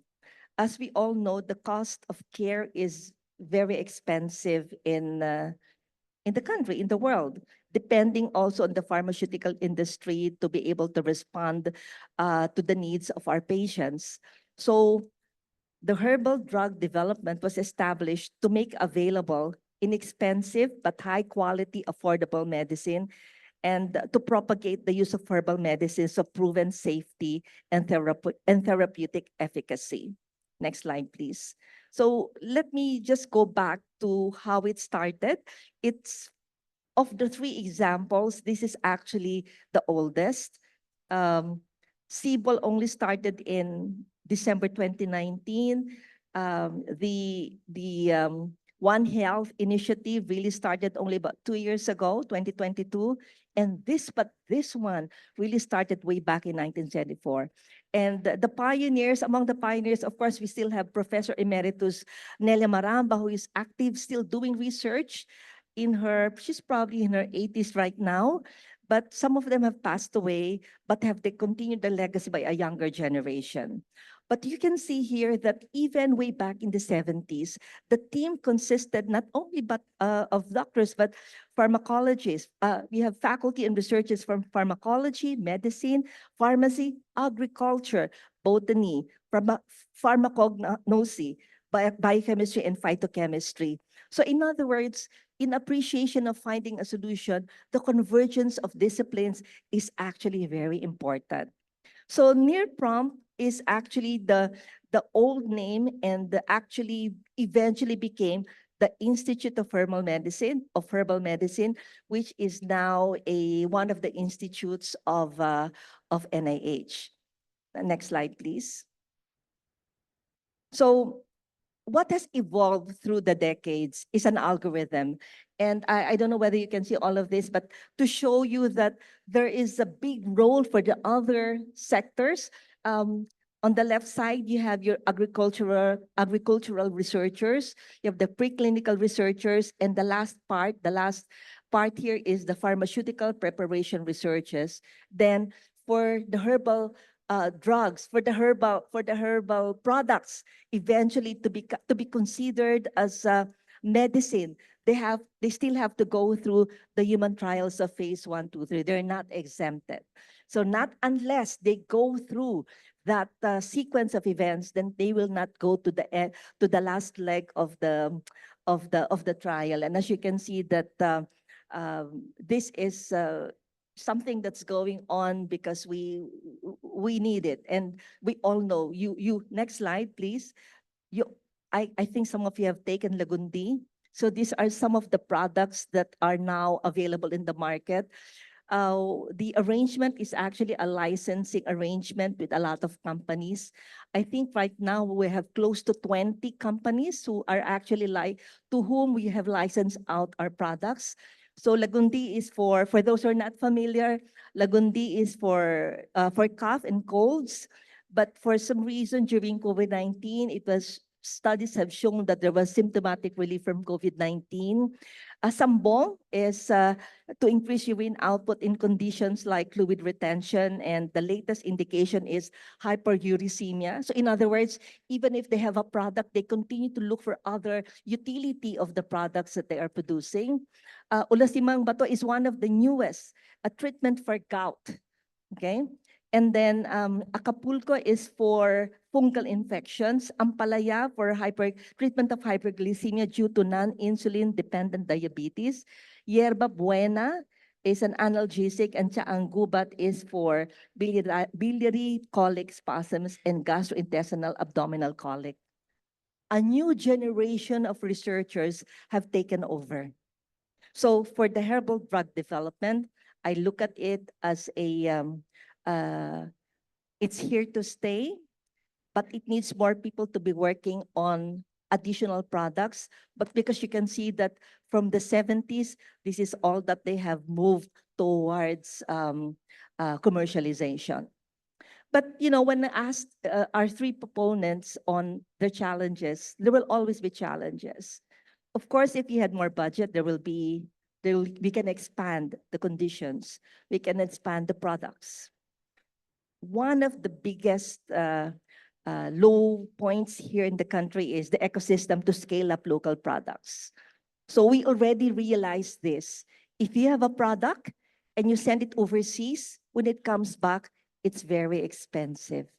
As we all know, the cost of care is very expensive in the country, in the world, depending also on the pharmaceutical industry to be able to respond to the needs of our patients. So the herbal drug development was established to make available inexpensive but high quality, affordable medicine and to propagate the use of herbal medicines of proven safety and therapeutic efficacy. Next slide, please. So let me just go back to how it started. It's of the three examples, this is actually the oldest. CBOL only started in December 2019. The One Health initiative really started only about 2 years ago, 2022. And this one really started way back in 1974. And the pioneers, among the pioneers, of course, we still have Professor Emeritus Nelia Maramba, who is active, still doing research she's probably in her 80s right now, but some of them have passed away, but they continued the legacy by a younger generation. But you can see here that even way back in the 70s, the team consisted not only of doctors, but pharmacologists. We have faculty and researchers from pharmacology, medicine, pharmacy, agriculture, botany, pharmacognosy, biochemistry, and phytochemistry. So in other words, in appreciation of finding a solution, the convergence of disciplines is actually very important. So near prompt is actually the old name, and actually eventually became the Institute of Herbal Medicine, which is now one of the institutes of NIH. Next slide, please. So what has evolved through the decades is an algorithm. And I don't know whether you can see all of this, but to show you that there is a big role for the other sectors. On the left side, you have your agricultural researchers, you have the preclinical researchers, and the last part here is the pharmaceutical preparation researchers. Then for the herbal drugs, for the herbal products, eventually to be considered as medicine, they still have to go through the human trials of phase 1, 2, 3. They're not exempted. So not unless they go through that sequence of events, then they will not go to the last leg of the trial. And as you can see that this is something that's going on because we need it, and we all know. You next slide, please. I think some of you have taken Lagundi. So these are some of the products that are now available in the market. The arrangement is actually a licensing arrangement with a lot of companies. I think right now we have close to 20 companies who are actually to whom we have licensed out our products. So Lagundi is for those who are not familiar, Lagundi is for cough and colds. But for some reason during COVID-19, studies have shown that there was symptomatic relief from COVID-19. Sambong is to increase urine output in conditions like fluid retention, and the latest indication is hyperuricemia. So in other words, even if they have a product, they continue to look for other utility of the products that they are producing. Ulasimang bato is one of the newest, a treatment for gout. Okay. And then Acapulco is for fungal infections. Ampalaya for treatment of hyperglycemia due to non-insulin dependent diabetes. Yerba Buena is an analgesic, and Chaanggubat is for biliary colic spasms and gastrointestinal abdominal colic. A new generation of researchers have taken over. So for the herbal drug development, I look at it as it's here to stay, but it needs more people to be working on additional products. But because you can see that from the 70s, this is all that they have moved towards commercialization. But when I asked our three proponents on their challenges, there will always be challenges. Of course, if you had more budget, we can expand the conditions. We can expand the products. One of the biggest low points here in the country is the ecosystem to scale up local products. So we already realized this. If you have a product and you send it overseas, when it comes back, it's very expensive.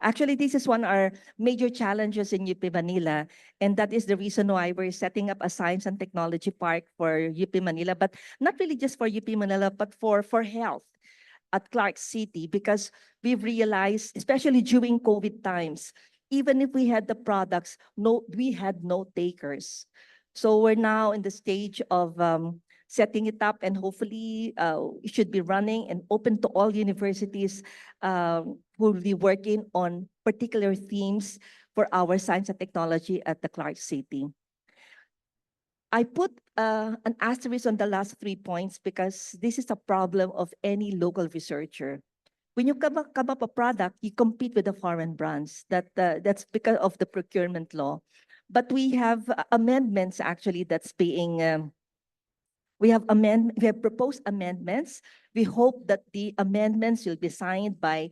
Actually, this is one of our major challenges in UP Manila, and that is the reason why we're setting up a science and technology park for UP Manila, but not really just for UP Manila, but for health at Clark City, because we've realized, especially during COVID times, even if we had the products, we had no takers. So we're now in the stage of setting it up, and hopefully it should be running and open to all universities who will be working on particular themes for our science and technology at the Clark City. I put an asterisk on the last 3 points because this is a problem of any local researcher. When you come up a product, you compete with the foreign brands. That's because of the procurement law. But we have amendments actually that's being we have proposed amendments. We hope that the amendments will be signed by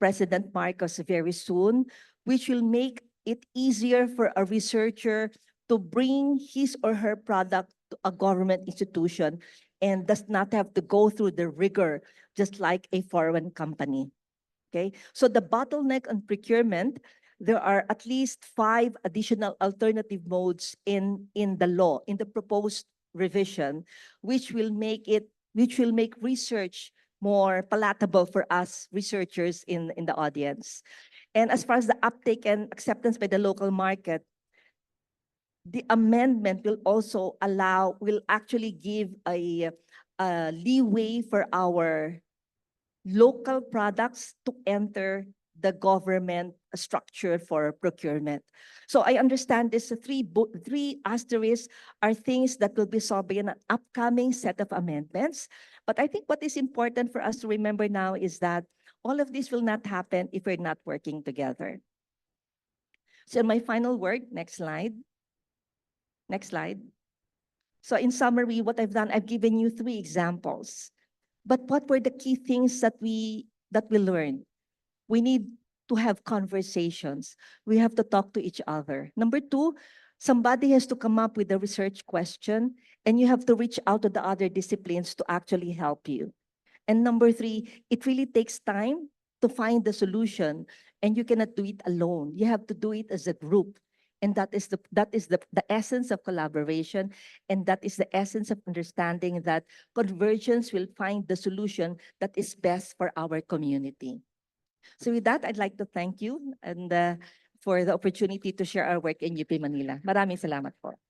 President Marcos very soon, which will make it easier for a researcher to bring his or her product to a government institution and does not have to go through the rigor just like a foreign company. Okay, so the bottleneck on procurement, there are at least 5 additional alternative modes in the law, in the proposed revision, which will make research more palatable for us researchers in the audience. And as far as the uptake and acceptance by the local market, the amendment will actually give a leeway for our local products to enter the government structure for procurement. So I understand this three asterisks are things that will be solved in an upcoming set of amendments. But I think what is important for us to remember now is that all of this will not happen if we're not working together. So my final word, next slide. Next slide. So in summary, what I've done, I've given you 3 examples. But what were the key things that we learned? We need to have conversations. We have to talk to each other. Number 2, somebody has to come up with a research question, and you have to reach out to the other disciplines to actually help you. And number 3, it really takes time to find the solution, and you cannot do it alone. You have to do it as a group. And that is the essence of collaboration, and that is the essence of understanding that convergence will find the solution that is best for our community. So with that, I'd like to thank you and for the opportunity to share our work in UP Manila. Maraming salamat po.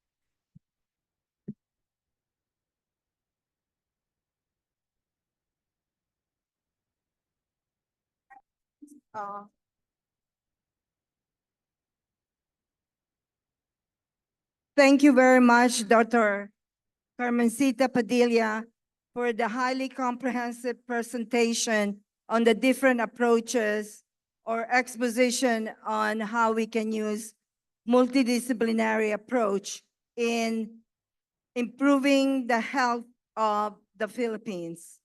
Thank you very much, Dr. Carmencita Padilla, for the highly comprehensive presentation on the different approaches or exposition on how we can use multidisciplinary approach in improving the health of the Philippines.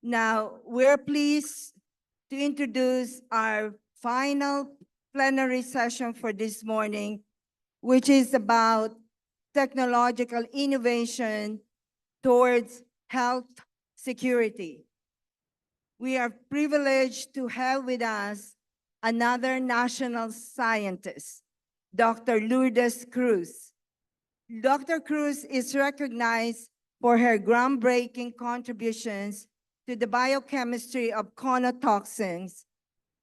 Now, we're pleased to introduce our final plenary session for this morning, which is about technological innovation towards health security. We are privileged to have with us another national scientist, Dr. Lourdes Cruz. Dr. Cruz is recognized for her groundbreaking contributions to the biochemistry of conotoxins.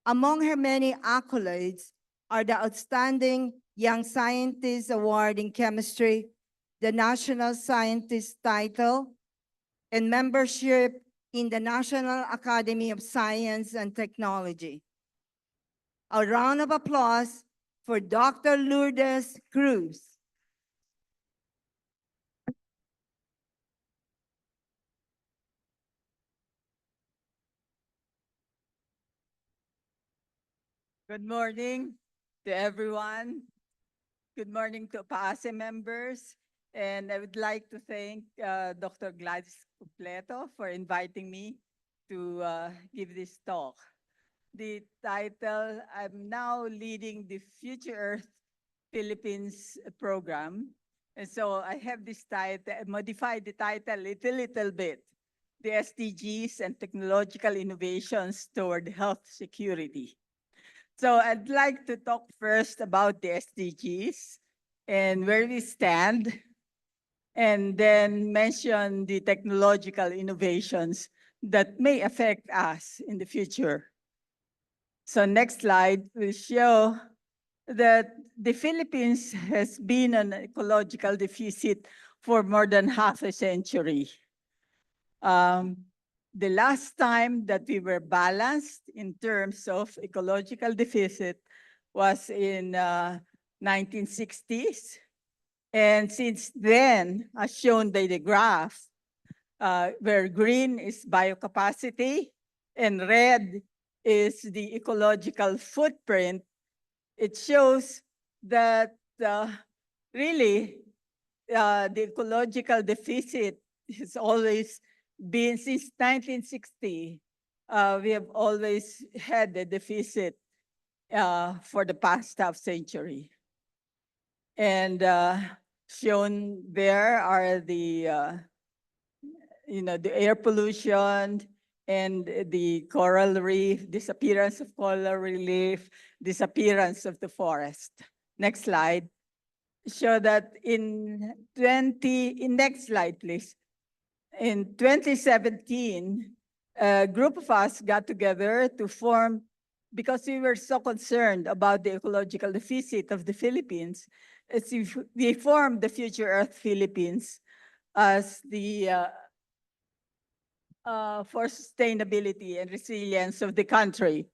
Among her many accolades are the Outstanding Young Scientist Award in Chemistry, the National Scientist title, and membership in the National Academy of Science and Technology. A round of applause for Dr. Lourdes Cruz. Good morning to everyone. Good morning to PASE members. And I would like to thank Dr. Gladys Completo for inviting me to give this talk. The title, I'm now leading the Future Earth Philippines program. And so I have this title, modified the title a little bit, the SDGs and Technological Innovations Toward Health Security. So I'd like to talk first about the SDGs and where we stand, and then mention the technological innovations that may affect us in the future. So next slide will show that the Philippines has been an ecological deficit for more than half a century. The last time that we were balanced in terms of ecological deficit was in 1960s. And since then, as shown by the graph, where green is biocapacity and red is the ecological footprint, it shows that really the ecological deficit has always been since 1960. We have always had a deficit for the past half century. And shown there are the the air pollution and the coral reef, disappearance of coral reef, disappearance of the forest. Next slide. Show that next slide, please. In 2017, a group of us got together to form, because we were so concerned about the ecological deficit of the Philippines, we formed the Future Earth Philippines as the for sustainability and resilience of the country.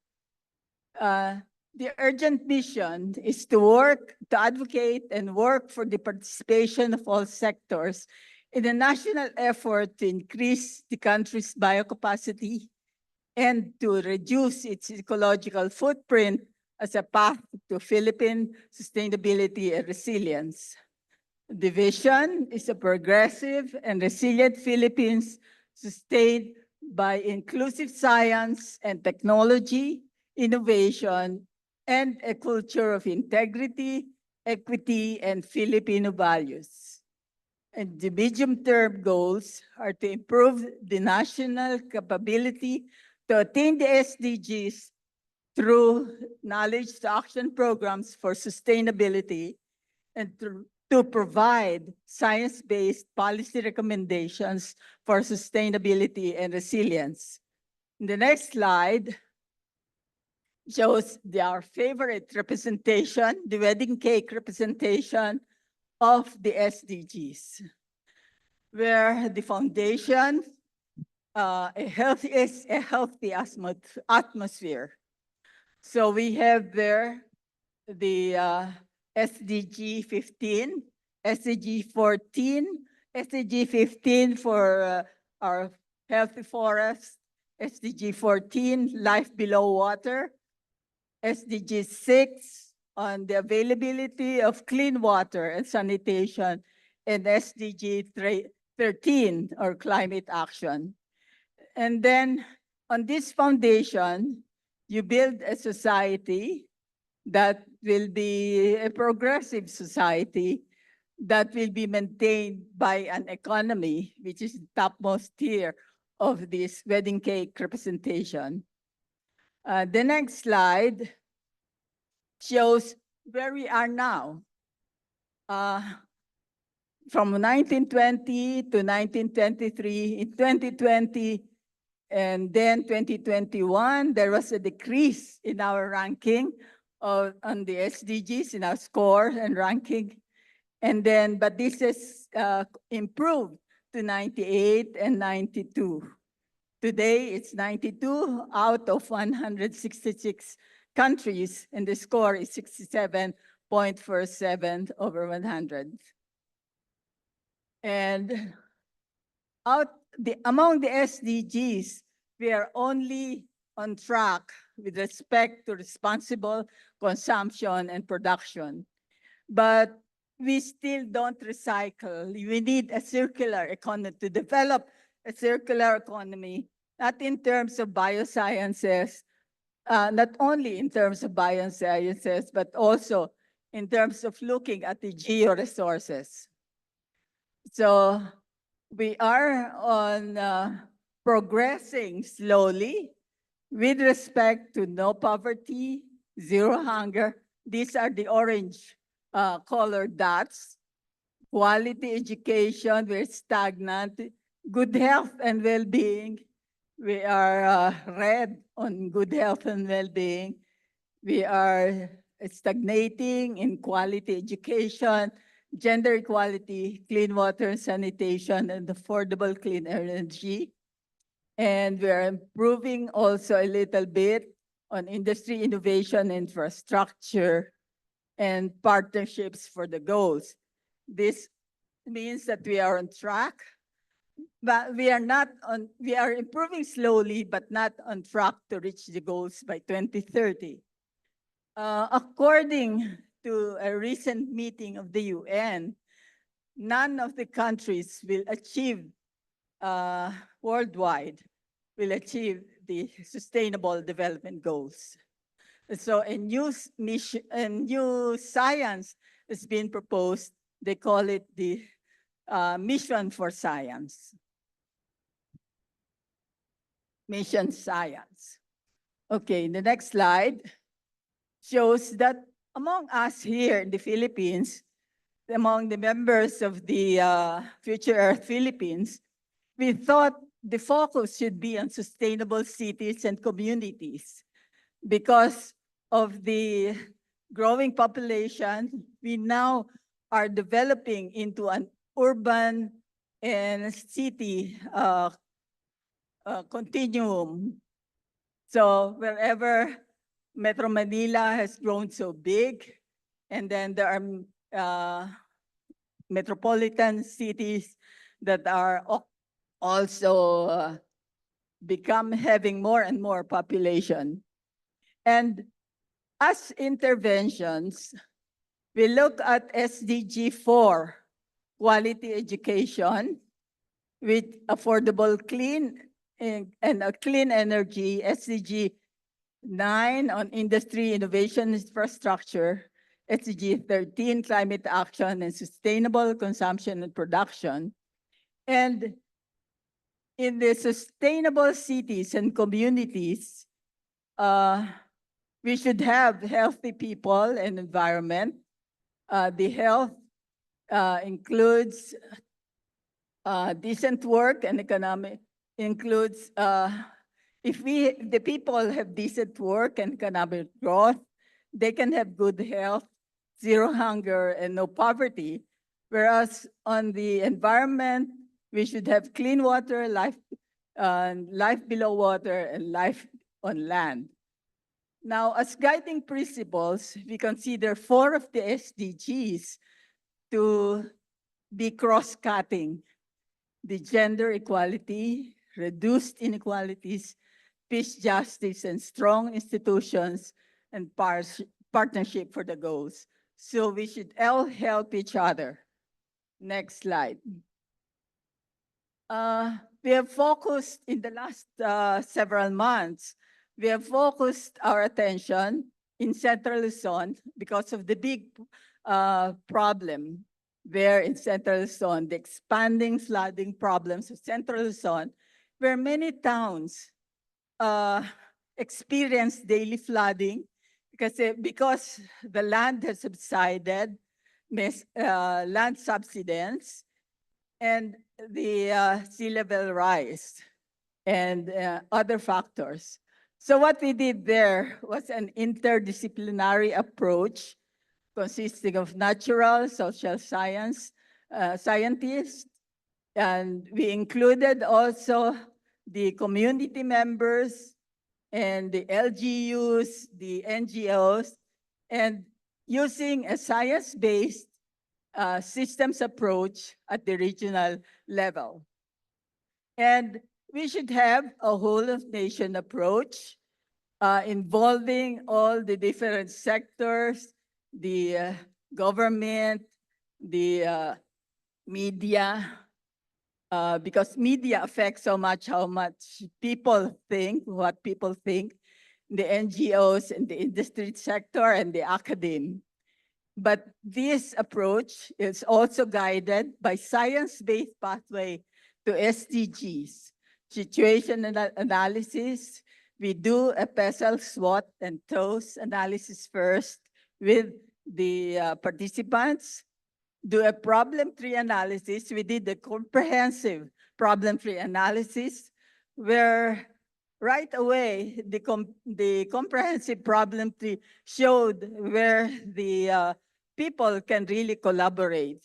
The urgent mission is to advocate and work for the participation of all sectors in a national effort to increase the country's biocapacity and to reduce its ecological footprint as a path to Philippine sustainability and resilience. The vision is a progressive and resilient Philippines sustained by inclusive science and technology, innovation, and a culture of integrity, equity, and Filipino values. And the medium-term goals are to improve the national capability to attain the SDGs through knowledge to action programs for sustainability and to provide science-based policy recommendations for sustainability and resilience. The next slide shows our favorite representation, the wedding cake representation of the SDGs, where the foundation is a healthy atmosphere. So we have there the SDG 15, SDG 14, SDG 15 for our healthy forest, SDG 14, life below water, SDG 6 on the availability of clean water and sanitation, and SDG 13 or climate action. And then on this foundation, you build a society that will be a progressive society that will be maintained by an economy, which is the topmost tier of this wedding cake representation. The next slide shows where we are now. From 1920 to 1923, in 2020, and then 2021, there was a decrease in our ranking on the SDGs, in our score and ranking. And then, but this has improved to 98 and 92. Today, it's 92 out of 166 countries, and the score is 67.47 over 100. And among the SDGs, we are only on track with respect to responsible consumption and production. But we still don't recycle. We need a circular economy to develop a circular economy, not in terms of biosciences, not only in terms of biosciences, but also in terms of looking at the georesources. So we are on progressing slowly with respect to no poverty, zero hunger. These are the orange colored dots. Quality education, we're stagnant. Good health and well-being, we are red on good health and well-being. We are stagnating in quality education, gender equality, clean water and sanitation, and affordable clean energy. And we're improving also a little bit on industry innovation, infrastructure, and partnerships for the goals. This means that we are on track, but we are improving slowly, but not on track to reach the goals by 2030. According to a recent meeting of the UN, none of the countries will achieve worldwide will achieve the Sustainable Development Goals. So a new science has been proposed. They call it the Mission for Science. Mission Science. Okay, the next slide shows that among us here in the Philippines, among the members of the Future Earth Philippines, we thought the focus should be on sustainable cities and communities. Because of the growing population, we now are developing into an urban and city continuum. So wherever Metro Manila has grown so big, and then there are metropolitan cities that are also become having more and more population. And as interventions, we look at SDG 4, quality education with affordable clean and a clean energy, SDG 9 on industry, innovation, infrastructure, SDG 13, climate action and sustainable consumption and production. And in the sustainable cities and communities, we should have healthy people and environment. The health includes decent work, and economic includes if the people have decent work and economic growth, they can have good health, zero hunger, and no poverty. Whereas on the environment, we should have clean water, life below water, and life on land. Now, as guiding principles, we consider 4 of the SDGs to be cross-cutting: the gender equality, reduced inequalities, peace, justice, and strong institutions, and partnership for the goals. So we should all help each other. Next slide. We have focused in the last several months, we have focused our attention in Central Luzon because of the big problem there in Central Luzon, the expanding flooding problems of Central Luzon, where many towns experience daily flooding because the land has subsided, land subsidence, and the sea level rise, and other factors. So what we did there was an interdisciplinary approach consisting of natural, social science, scientists, and we included also the community members and the LGUs, the NGOs, and using a science-based systems approach at the regional level. And we should have a whole of nation approach involving all the different sectors, the government, the media, because media affects so much how much people think, what people think, the NGOs and the industry sector and the academe. But this approach is also guided by science-based pathway to SDGs, situation analysis. We do a PESEL, SWOT, and TOES analysis first with the participants, do a problem tree analysis. We did a comprehensive problem tree analysis where right away the comprehensive problem tree showed where the people can really collaborate,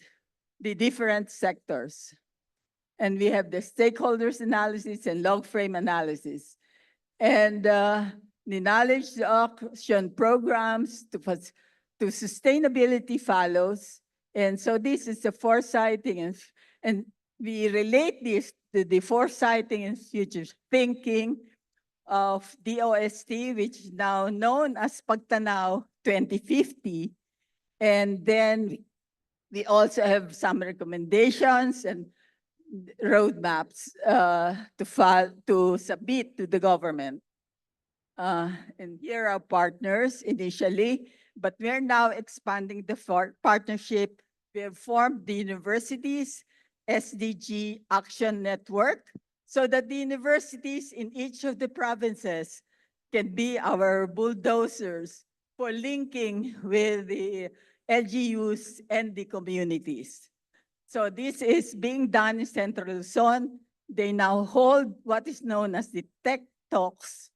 the different sectors. And we have the stakeholders analysis and log frame analysis. And the knowledge action programs to sustainability follows. And so this is the foresighting, and we relate this to the foresighting and future thinking of DOST, which is now known as Pagtanaw 2050. And then we also have some recommendations and roadmaps to submit to the government. And here are partners initially, but we're now expanding the partnership. We have formed the universities SDG Action Network so that the universities in each of the provinces can be our bulldozers for linking with the LGUs and the communities. So this is being done in Central Luzon. They now hold what is known as the Tech Talks,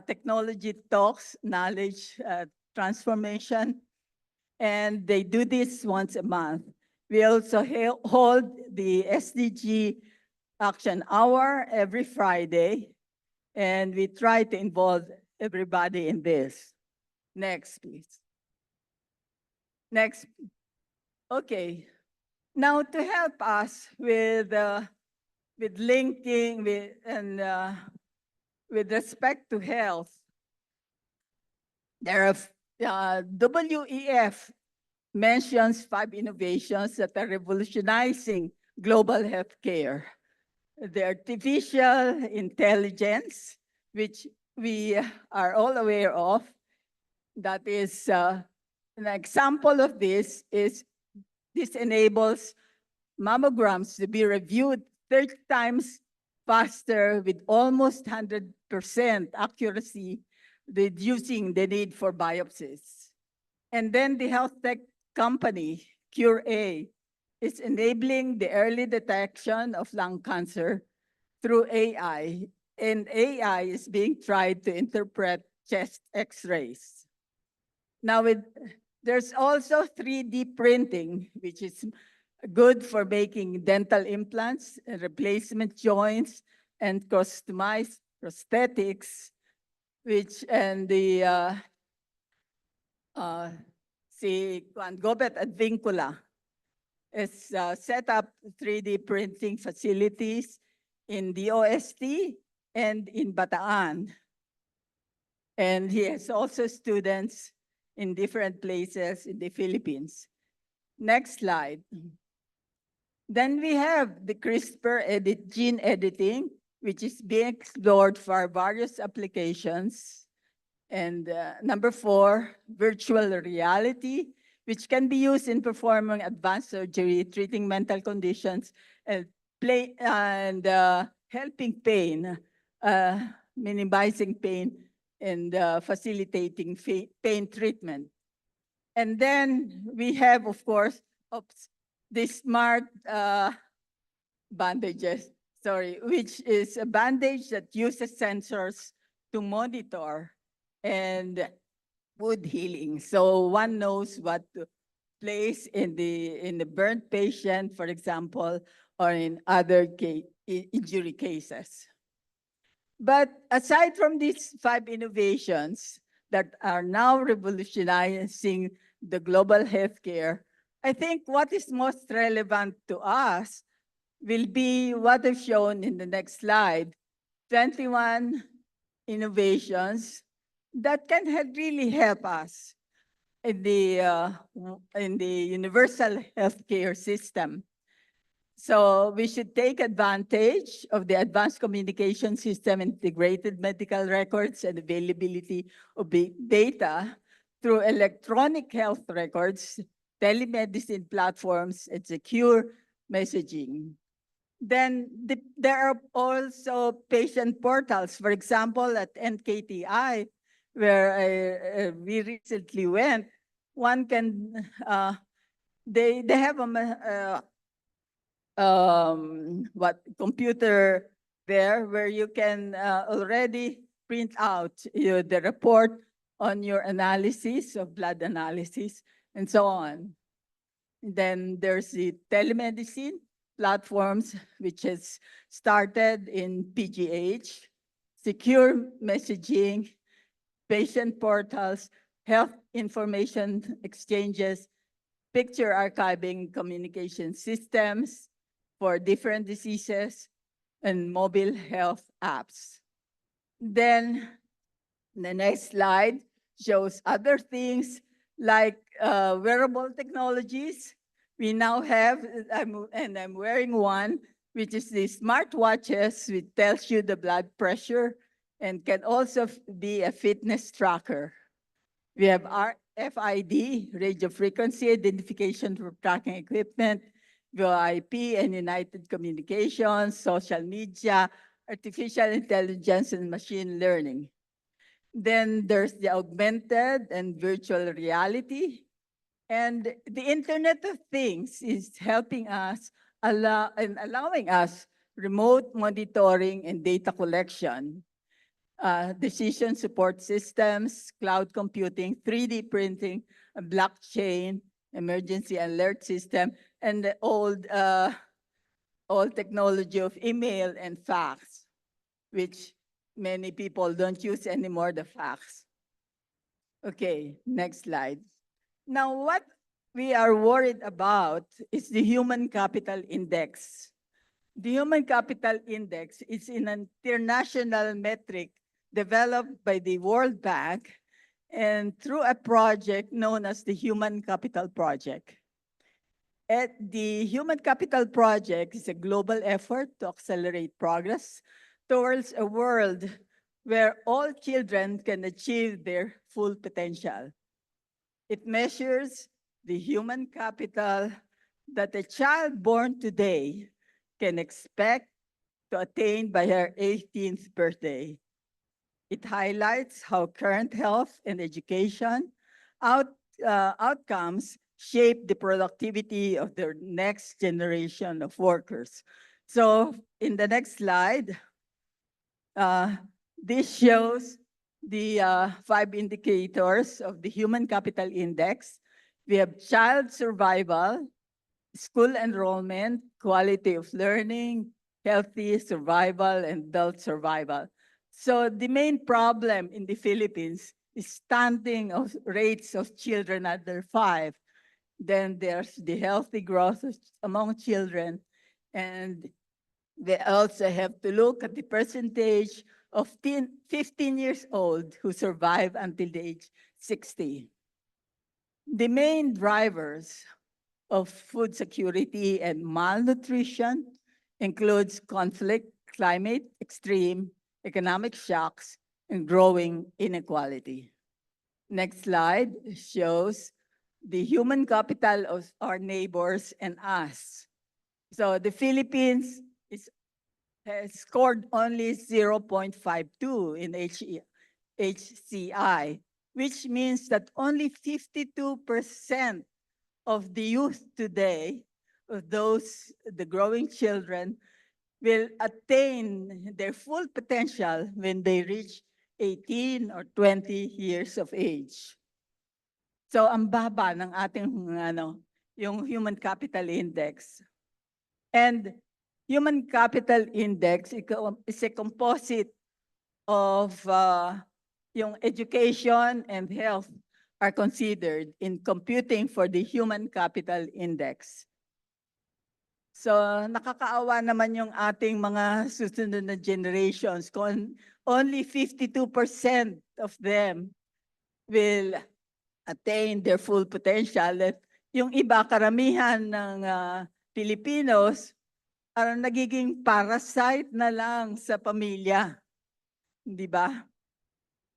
Technology Talks, Knowledge Transformation, and they do this once a month. We also hold the SDG Action Hour every Friday, and we try to involve everybody in this. Next, please. Next. Okay. Now, to help us with linking with respect to health, there are WEF mentions 5 innovations that are revolutionizing global healthcare. The artificial intelligence, which we are all aware of, that is an example of this enables mammograms to be reviewed 30 times faster with almost 100% accuracy, reducing the need for biopsies. And then the health tech company, Cure-A, is enabling the early detection of lung cancer through AI, and AI is being tried to interpret chest x-rays. Now, there's also 3D printing, which is good for making dental implants, replacement joints, and customized prosthetics, and the si Juan Gobet Advincula is set up 3D printing facilities in the OST and in Bataan. And he has also students in different places in the Philippines. Next slide. Then we have the CRISPR gene editing, which is being explored for various applications. And number 4, virtual reality, which can be used in performing advanced surgery, treating mental conditions, and helping pain, minimizing pain, and facilitating pain treatment. And then we have, of course, the smart bandages, which is a bandage that uses sensors to monitor and wound healing. So one knows what to place in the burnt patient, for example, or in other injury cases. But aside from these 5 innovations that are now revolutionizing the global healthcare, I think what is most relevant to us will be what I've shown in the next slide, 21 innovations that can really help us in the universal healthcare system. So we should take advantage of the advanced communication system, integrated medical records, and availability of big data through electronic health records, telemedicine platforms, and secure messaging. Then there are also patient portals. For example, at NKTI, where we recently went, one can, they have computer there where you can already print out the report on your analysis of blood analysis and so on. Then there's the telemedicine platforms, which has started in PGH, secure messaging, patient portals, health information exchanges, picture archiving communication systems for different diseases, and mobile health apps. Then the next slide shows other things like wearable technologies. We now have, I'm wearing one, which is the smartwatches, which tells you the blood pressure and can also be a fitness tracker. We have RFID, radio frequency identification for tracking equipment, VoIP and United Communications, social media, artificial intelligence, and machine learning. Then there's the augmented and virtual reality. And the Internet of Things is helping us and allowing us remote monitoring and data collection, decision support systems, cloud computing, 3D printing, blockchain, emergency alert system, and the old technology of email and fax, which many people don't use anymore, the fax. Okay, next slide. Now, what we are worried about is the human capital index. The human capital index is an international metric developed by the World Bank and through a project known as the Human Capital Project. The Human Capital Project is a global effort to accelerate progress towards a world where all children can achieve their full potential. It measures the human capital that a child born today can expect to attain by her 18th birthday. It highlights how current health and education outcomes shape the productivity of the next generation of workers. So in the next slide, this shows the 5 indicators of the Human Capital Index. We have child survival, school enrollment, quality of learning, healthy survival, and adult survival. So the main problem in the Philippines is stunting of rates of children under 5. Then there's the healthy growth among children. And they also have to look at the percentage of 15 years old who survive until the age 60. The main drivers of food security and malnutrition includes conflict, climate extreme, economic shocks, and growing inequality. Next slide shows the human capital of our neighbors and us. So the Philippines has scored only 0.52 in HCI, which means that only 52% of the youth today, of the growing children, will attain their full potential when they reach 18 or 20 years of age. So ang baba ng ating yung Human Capital Index. And Human Capital Index is a composite of yung education and health are considered in computing for the Human Capital Index. So nakakaawa naman yung ating mga susunod na generations kung only 52% of them will attain their full potential. At yung iba, karamihan ng Filipinos, nagiging parasite na lang sa pamilya. Di ba?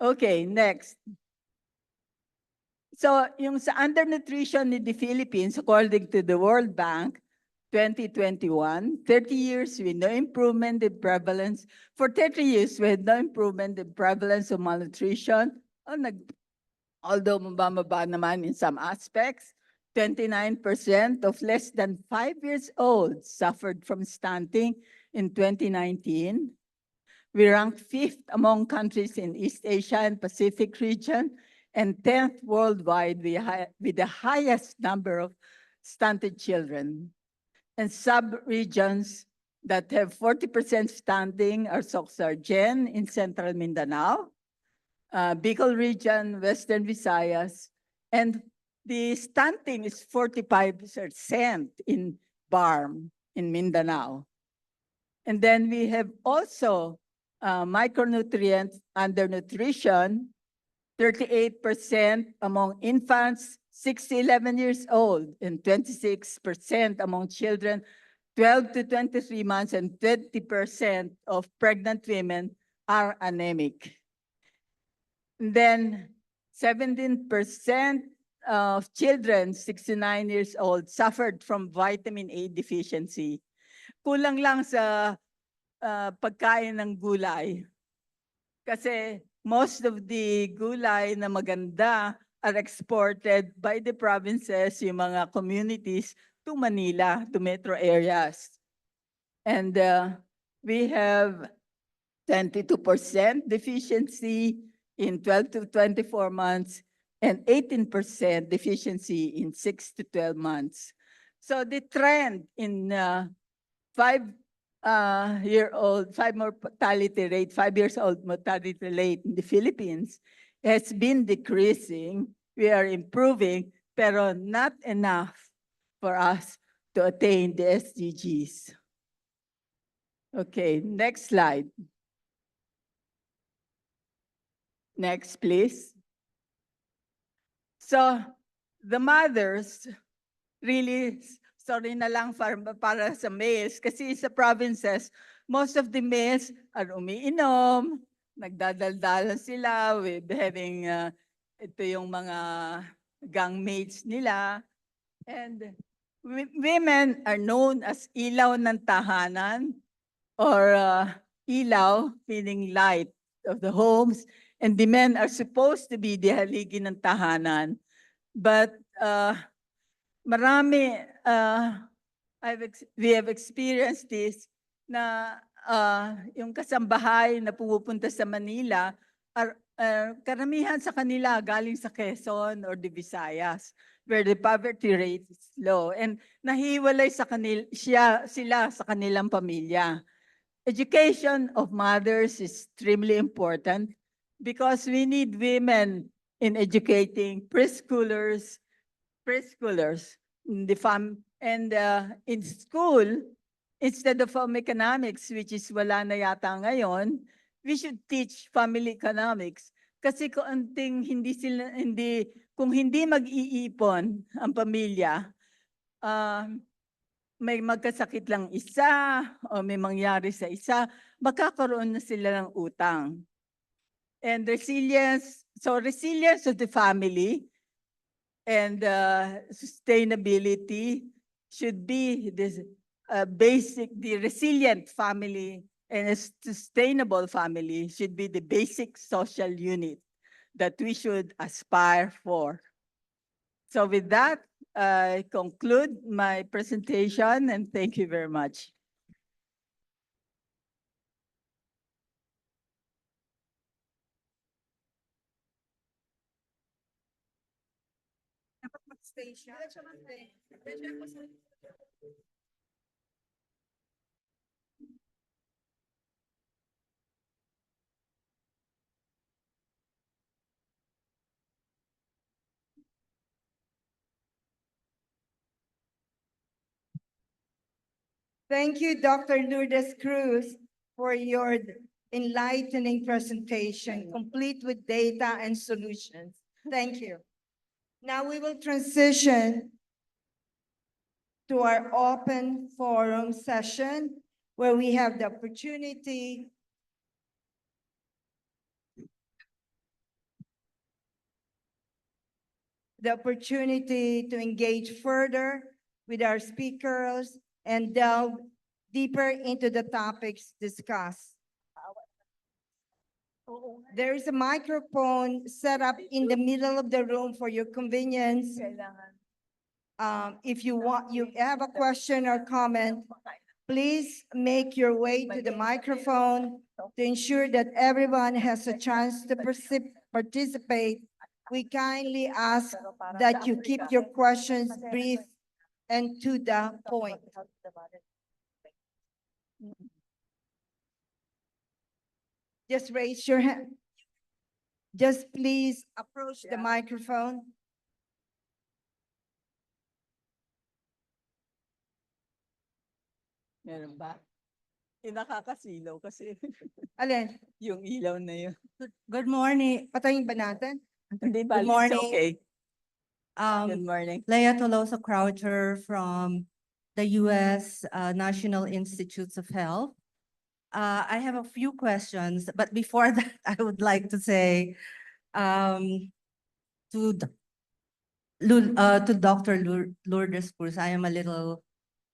Okay, next. So yung sa undernutrition in the Philippines, according to the World Bank, 2021, 30 years with no improvement in prevalence. For 30 years with no improvement in prevalence of malnutrition, although mababa naman in some aspects, 29% of less than 5 years old suffered from stunting in 2019. We ranked 5th among countries in East Asia and Pacific region and 10th worldwide with the highest number of stunted children. And sub-regions that have 40% stunting are Soxargen in Central Mindanao, Bicol region, Western Visayas, and the stunting is 45% in BARM in Mindanao. And then we have also micronutrients undernutrition, 38% among infants 6 to 11 years old, and 26% among children 12 to 23 months, and 20% of pregnant women are anemic. And then 17% of children 69 years old suffered from vitamin A deficiency. Kulang lang sa pagkain ng gulay. Kasi most of the gulay na maganda are exported by the provinces, yung mga communities, to Manila, to metro areas. And we have 22% deficiency in 12 to 24 months and 18% deficiency in 6 to 12 months. So the trend in 5-year-old, 5 years old mortality rate in the Philippines has been decreasing. We are improving, pero not enough for us to attain the SDGs. Okay, next slide. Next, please. So the mothers really, sorry na lang para sa males, kasi sa provinces, most of the males are umiinom, nagdadaldalan sila with having, ito yung mga gang mates nila. And women are known as ilaw ng tahanan, or ilaw, meaning light of the homes, and the men are supposed to be the haligi ng tahanan. But marami, we have experienced this na yung kasambahay na pumupunta sa Manila, karamihan sa kanila galing sa Quezon or the Visayas, where the poverty rate is low, and nahiwalay sa sila sa kanilang pamilya. Education of mothers is extremely important because we need women in educating preschoolers in the and in school, instead of home economics, which is wala na yata ngayon, we should teach family economics. Kasi kung hindi mag-iipon ang pamilya, may magkasakit lang isa o may mangyari sa isa, magkakaroon na sila ng utang. And resilience of the family and sustainability should be this the resilient family and a sustainable family should be the basic social unit that we should aspire for. So with that, I conclude my presentation and thank you very much. Thank you, Dr. Lourdes Cruz, for your enlightening presentation, complete with data and solutions. Thank you. Now we will transition to our open forum session where we have the opportunity to engage further with our speakers and delve deeper into the topics discussed. There is a microphone set up in the middle of the room for your convenience. If you have a question or comment, please make your way to the microphone to ensure that everyone has a chance to participate. We kindly ask that you keep your questions brief and to the point. Just raise your hand. Just please approach the microphone. Meron ba? Nakakasilaw kasi Alin? yung ilaw na yun. Good morning. Patayin ba natin? Hindi Good bali, it's morning. okay. Good Um, morning. Leah Tolosa Croucher from the U.S. National Institutes of Health. I have a few questions, but before that, I would like to say to to Dr. Lourdes Cruz, I am a little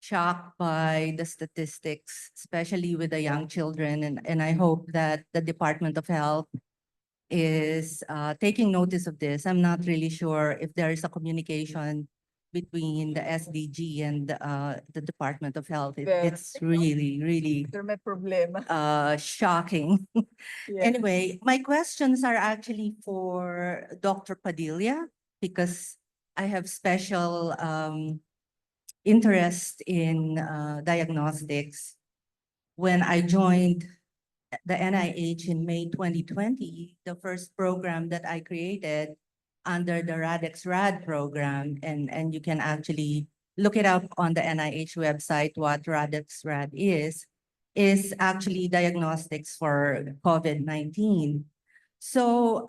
shocked by the statistics, especially with the young children, and I hope that the Department of Health is taking notice of this. I'm not really sure if there is a communication between the SDG and the Department of Health. Well, It's really, really Pero may problema. shocking. Yeah. Anyway, my questions are actually for Dr. Padilla because I have special interest in diagnostics. When I joined the NIH in May 2020, the first program that I created under the RADx-RAD program, and you can actually look it up on the NIH website, what RADx-RAD is actually diagnostics for COVID-19. So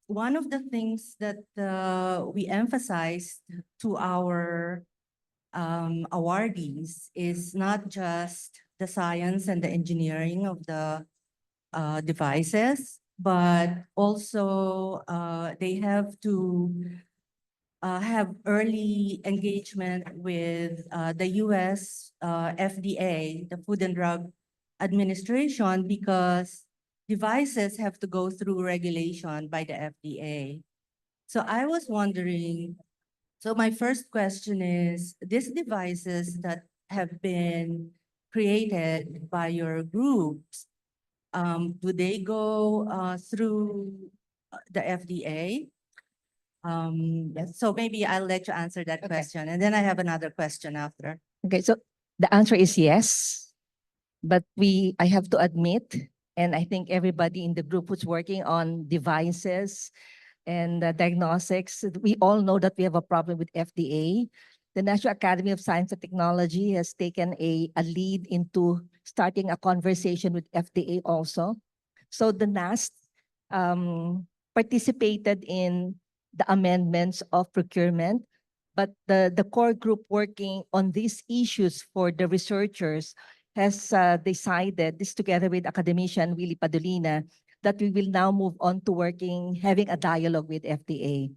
one of the things that we emphasized to our awardees is not just the science and the engineering of the devices, but also they have to have early engagement with the US FDA, the Food and Drug Administration, because devices have to go through regulation by the FDA. So I was wondering, so my first question is, these devices that have been created by your groups, do they go through the FDA? Yes, so maybe I'll let you answer that question, and then I have another question after. Okay, so the answer is yes, but I have to admit, and I think everybody in the group who's working on devices and diagnostics, we all know that we have a problem with FDA. The National Academy of Science and Technology has taken a lead into starting a conversation with FDA also. So the NAST participated in the amendments of procurement, but the core group working on these issues for the researchers has decided, this together with academician Willie Padolina, that we will now move on to having a dialogue with FDA,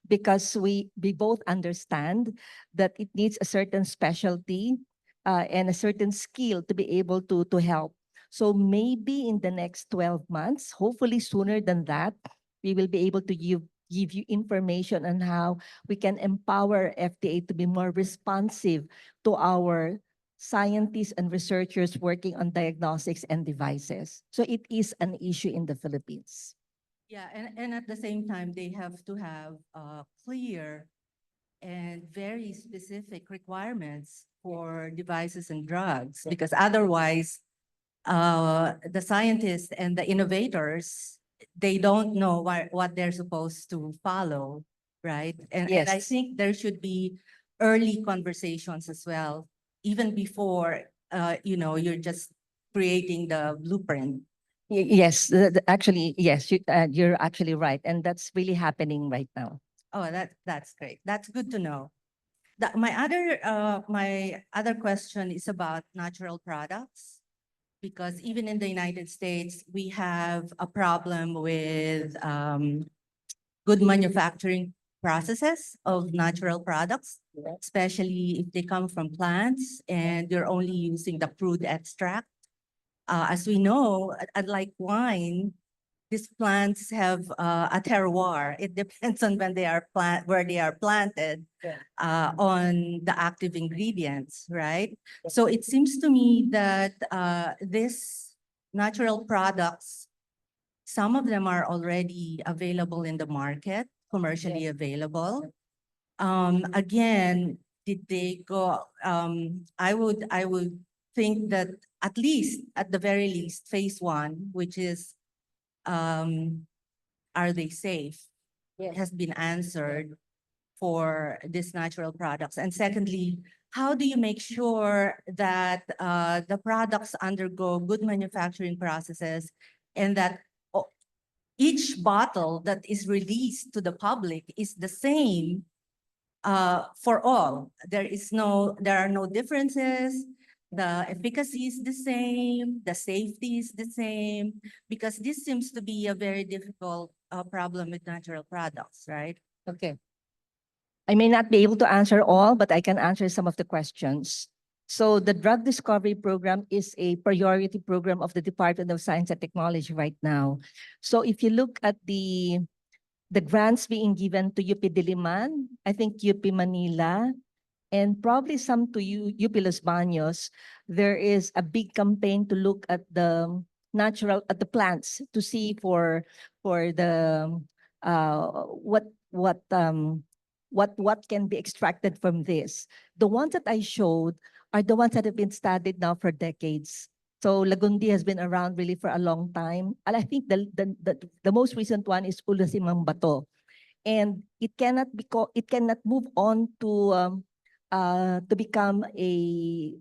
because we both understand that it needs a certain specialty and a certain skill to be able to help. So maybe in the next 12 months, hopefully sooner than that, we will be able to give you information on how we can empower FDA to be more responsive to our scientists and researchers working on diagnostics and devices. So it is an issue in the Philippines. Yeah, and at the same time, they have to have clear and very specific requirements for devices and drugs, because otherwise, the scientists and the innovators, they don't know what they're supposed to follow, right? And I Yes. think there should be early conversations as well, even before, you're just creating the blueprint. Yes, actually, yes, you're actually right. And that's really happening right now. Oh, that's great. That's good to know. My other question is about natural products, because even in the United States, we have a problem with good manufacturing processes of natural products, especially if they come from plants and you're only using the crude extract. As we know, unlike wine, these plants have a terroir. It depends on where they are planted, on the active ingredients, right? So it seems to me that these natural products, some of them are already available in the market, commercially available. Again, did they go? I would think that at the very least, phase one, which is are they safe? It has been answered for these natural products. And secondly, how do you make sure that the products undergo good manufacturing processes and that each bottle that is released to the public is the same for all? There are no differences. The efficacy is the same, the safety is the same, because this seems to be a very difficult problem with natural products, right? Okay. I may not be able to answer all, but I can answer some of the questions. So the drug discovery program is a priority program of the Department of Science and Technology right now. So if you look at the grants being given to UP Diliman, I think UP Manila, and probably some to UP Los Baños, there is a big campaign to look at the plants to see for the what can be extracted from this. The ones that I showed are the ones that have been studied now for decades. So Lagundi has been around really for a long time. And I think the most recent one is Ulasimang Bato. And it cannot move on to become a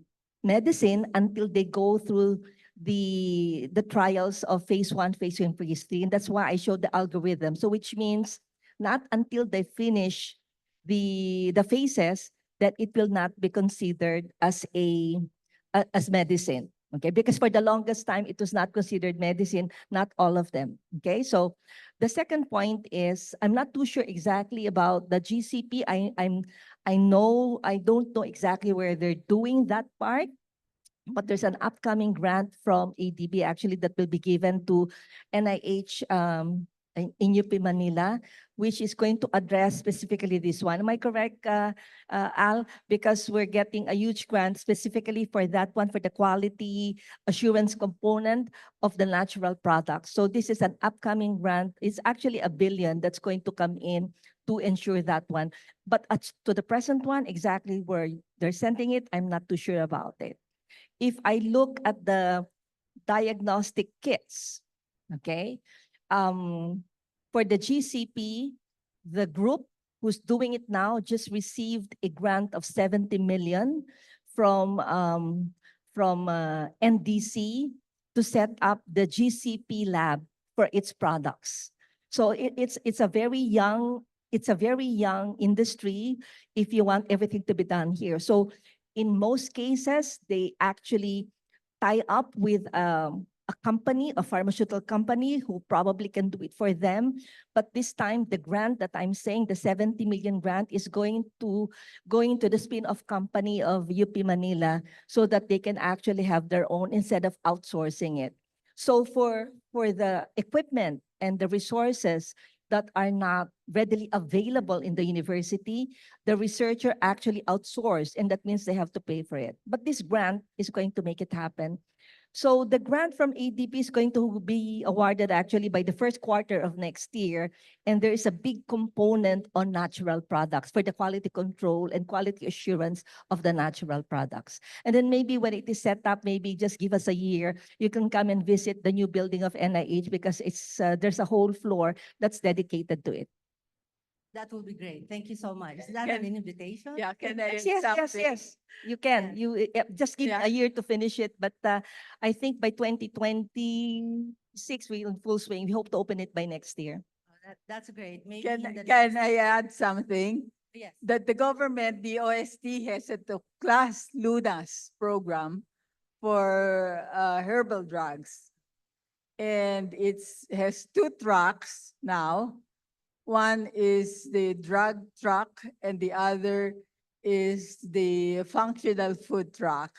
medicine until they go through the trials of phase 1, phase 2, and phase 3. And that's why I showed the algorithm. So which means not until they finish the phases that it will not be considered as as medicine. Okay, because for the longest time it was not considered medicine, not all of them. Okay, so the second point is I'm not too sure exactly about the GCP. I don't know exactly where they're doing that part, but there's an upcoming grant from ADB actually that will be given to NIH in UP Manila, which is going to address specifically this one. Am I correct, Al? Because we're getting a huge grant specifically for that one, for the quality assurance component of the natural products. So this is an upcoming grant. It's actually $1 billion that's going to come in to ensure that one. But to the present one, exactly where they're sending it, I'm not too sure about it. If I look at the diagnostic kits, okay, for the GCP, the group who's doing it now just received a grant of 70 million from NDC to set up the GCP lab for its products. So it's a very young industry if you want everything to be done here. So in most cases, they actually tie up with a company, a pharmaceutical company who probably can do it for them. But this time, the grant that I'm saying, the 70 million grant, is going to the spin-off company of UP Manila so that they can actually have their own instead of outsourcing it. So for the equipment and the resources that are not readily available in the university, the researcher actually outsourced, and that means they have to pay for it. But this grant is going to make it happen. So the grant from ADB is going to be awarded actually by the first quarter of next year. And there is a big component on natural products for the quality control and quality assurance of the natural products. And then maybe when it is set up, maybe just give us a year, you can come and visit the new building of NIH because there's a whole floor that's dedicated to it. That would be great. Thank you so much. Is that an invitation? Yeah, can I Yes, add yes, something? yes. You can. You just give Yeah. a year to finish it. But I think by 2026, we're in full swing. We hope to open it by next year. Oh, that's great. Maybe Can, in the can next- I add something? Yes. That the government, the OST, has a class LUNAS program for herbal drugs. And it has 2 trucks now. One is the drug truck and the other is the functional food truck,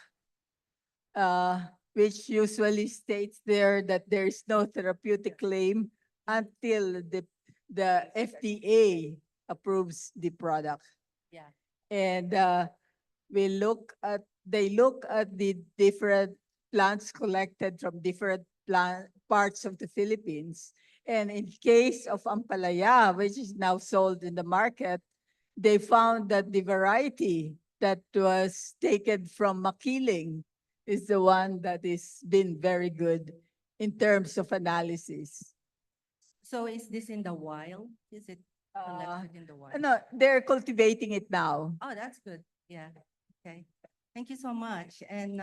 which usually states there that there is no therapeutic claim until the FDA approves the product. Yeah. And they look at the different plants collected from different parts of the Philippines. And in case of Ampalaya, which is now sold in the market, they found that the variety that was taken from Makiling is the one that is been very good in terms of analysis. So is this in the wild? Is it collected in the wild? No, they're cultivating it now. Oh, that's good. Yeah. Okay, thank you so much. And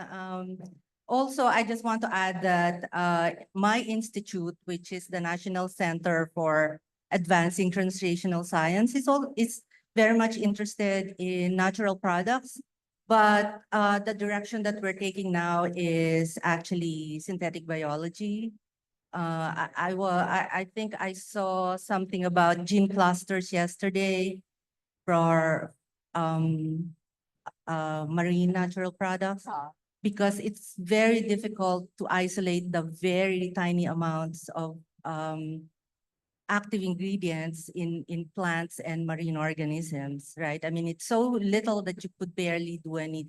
also, I just want to add that my institute, which is the National Center for Advancing Translational Science, is very much interested in natural products. But the direction that we're taking now is actually synthetic biology. I think I saw something about gene clusters yesterday for marine natural products because it's very difficult to isolate the very tiny amounts of active ingredients in plants and marine organisms, right? I mean, it's so little that you could barely do any,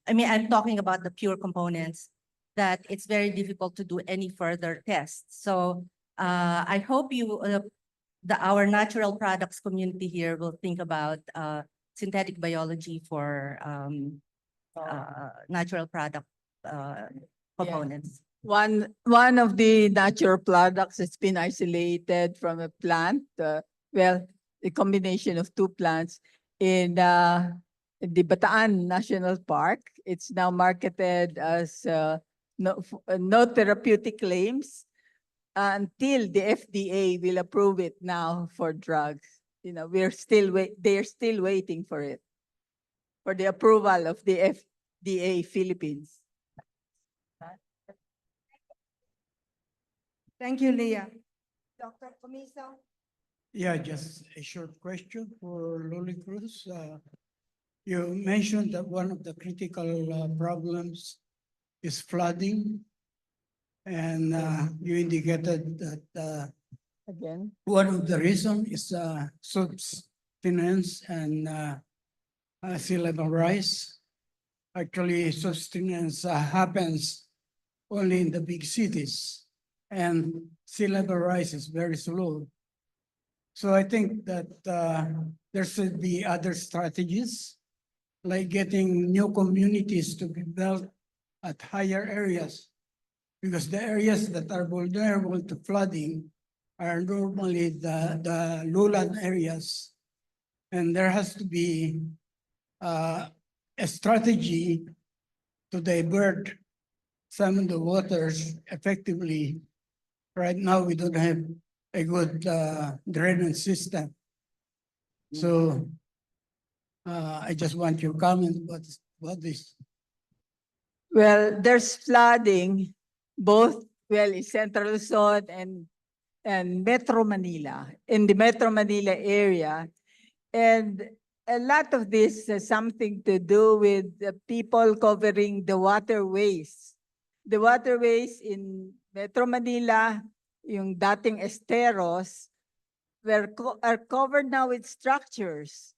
I mean, I'm talking about the pure components that it's very difficult to do any further tests. So I hope our natural products community here will think about synthetic biology for natural product components. One of the natural products that's been isolated from a plant, well, a combination of two plants in the Bataan National Park. It's now marketed as no therapeutic claims until the FDA will approve it now for drugs. You know, they're still waiting for it, for the approval of the FDA Philippines. Thank you, Leah. Dr. Comiso? Yeah, just a short question for Loli Cruz. You mentioned that one of the critical problems is flooding. And you indicated that Again, one of the reasons is subsidence and sea level rise. Actually, subsidence happens only in the big cities, and sea level rise is very slow. So I think that there should be other strategies, like getting new communities to be built at higher areas, because the areas that are vulnerable to flooding are normally the lowland areas. And there has to be a strategy to divert some of the waters effectively. Right now, we don't have a good drainage system. So I just want your comment about this. well, there's flooding both, well, in Central Luzon and Metro Manila, in the Metro Manila area. And a lot of this has something to do with the people covering the waterways. The waterways in Metro Manila, yung dating esteros, are covered now with structures.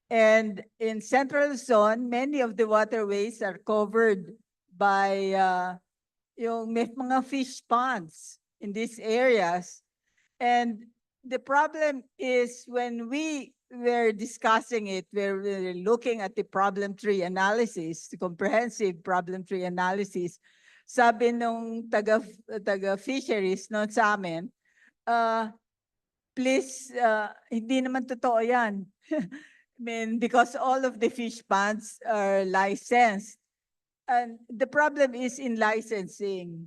And in Central Luzon, many of the waterways are covered by yung may mga fish ponds in these areas. And the problem is when we were discussing it, we're looking at the problem tree analysis, the comprehensive problem tree analysis. Sabi nung taga fisheries no sa amin, please, hindi naman totoo yan. I mean, because all of the fish ponds are licensed. And the problem is in licensing.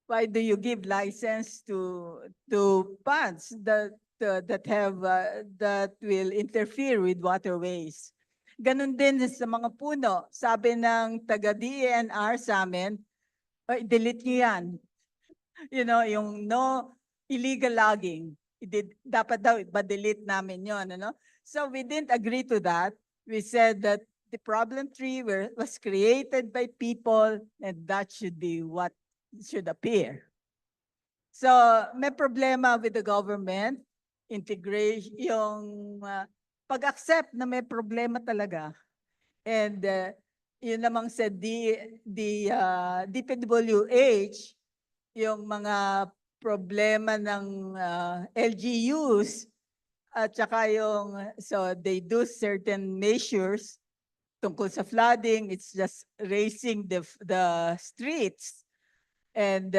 Why do you give license to ponds that will interfere with waterways? Ganun din sa mga puno. Sabi ng taga-DENR sa amin, delete niyo yan. You know, yung no illegal logging. Dapat daw, delete namin yon, ano? So we didn't agree to that. We said that the problem tree was created by people and that should be what should appear. So may problema with the government, integration, yung pag-accept na may problema talaga. And yun namang sa DPWH, yung mga problema ng LGUs, at saka yung, so they do certain measures tungkol sa flooding. It's just raising the streets. And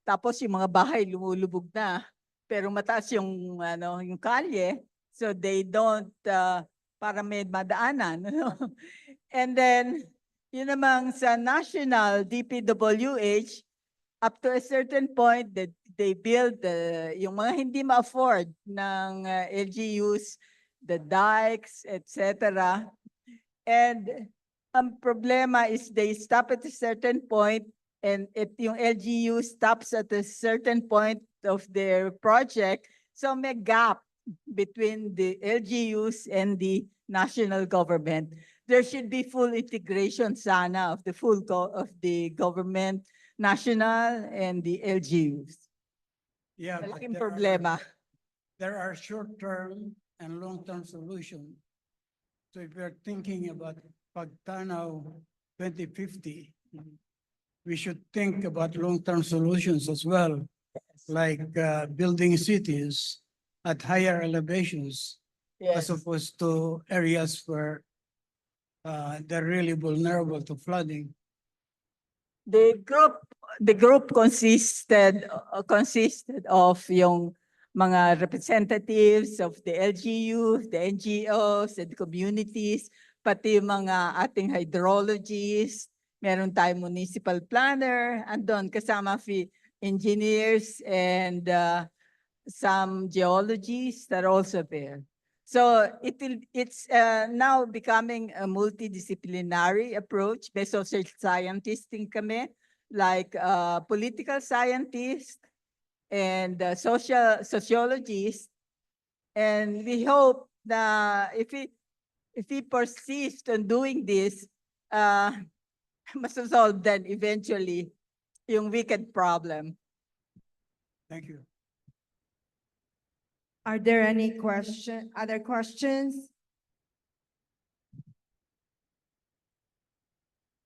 tapos yung mga bahay lumulubog na. Pero mataas yung, yung kalye. So they don't, para may madaanan. And then, yun namang sa national DPWH, up to a certain point that they build yung mga hindi ma-afford ng LGUs, the dikes, etc. And ang problema is they stop at a certain point, and if yung LGU stops at a certain point of their project, so may gap between the LGUs and the national government. There should be full integration sana of the of the government, national, and the LGUs. Yeah, but Malaking there problema. there are short-term and long-term solutions. So if we're thinking about Pagtanaw 2050, we should think about long-term solutions as well, like building cities at higher elevations as Yes. opposed to areas where they're really vulnerable to flooding. The group consisted of yung mga representatives of the LGU, the NGOs, and communities, pati yung mga ating hydrologists, meron tayong municipal planner, andon kasama engineers and some geologists that are also there. So it's now becoming a multidisciplinary approach. May social scientists din kami, like political scientists and sociologists. And we hope that if we persist on doing this, masasolve then eventually yung wicked problem. Thank you. Are there any other questions?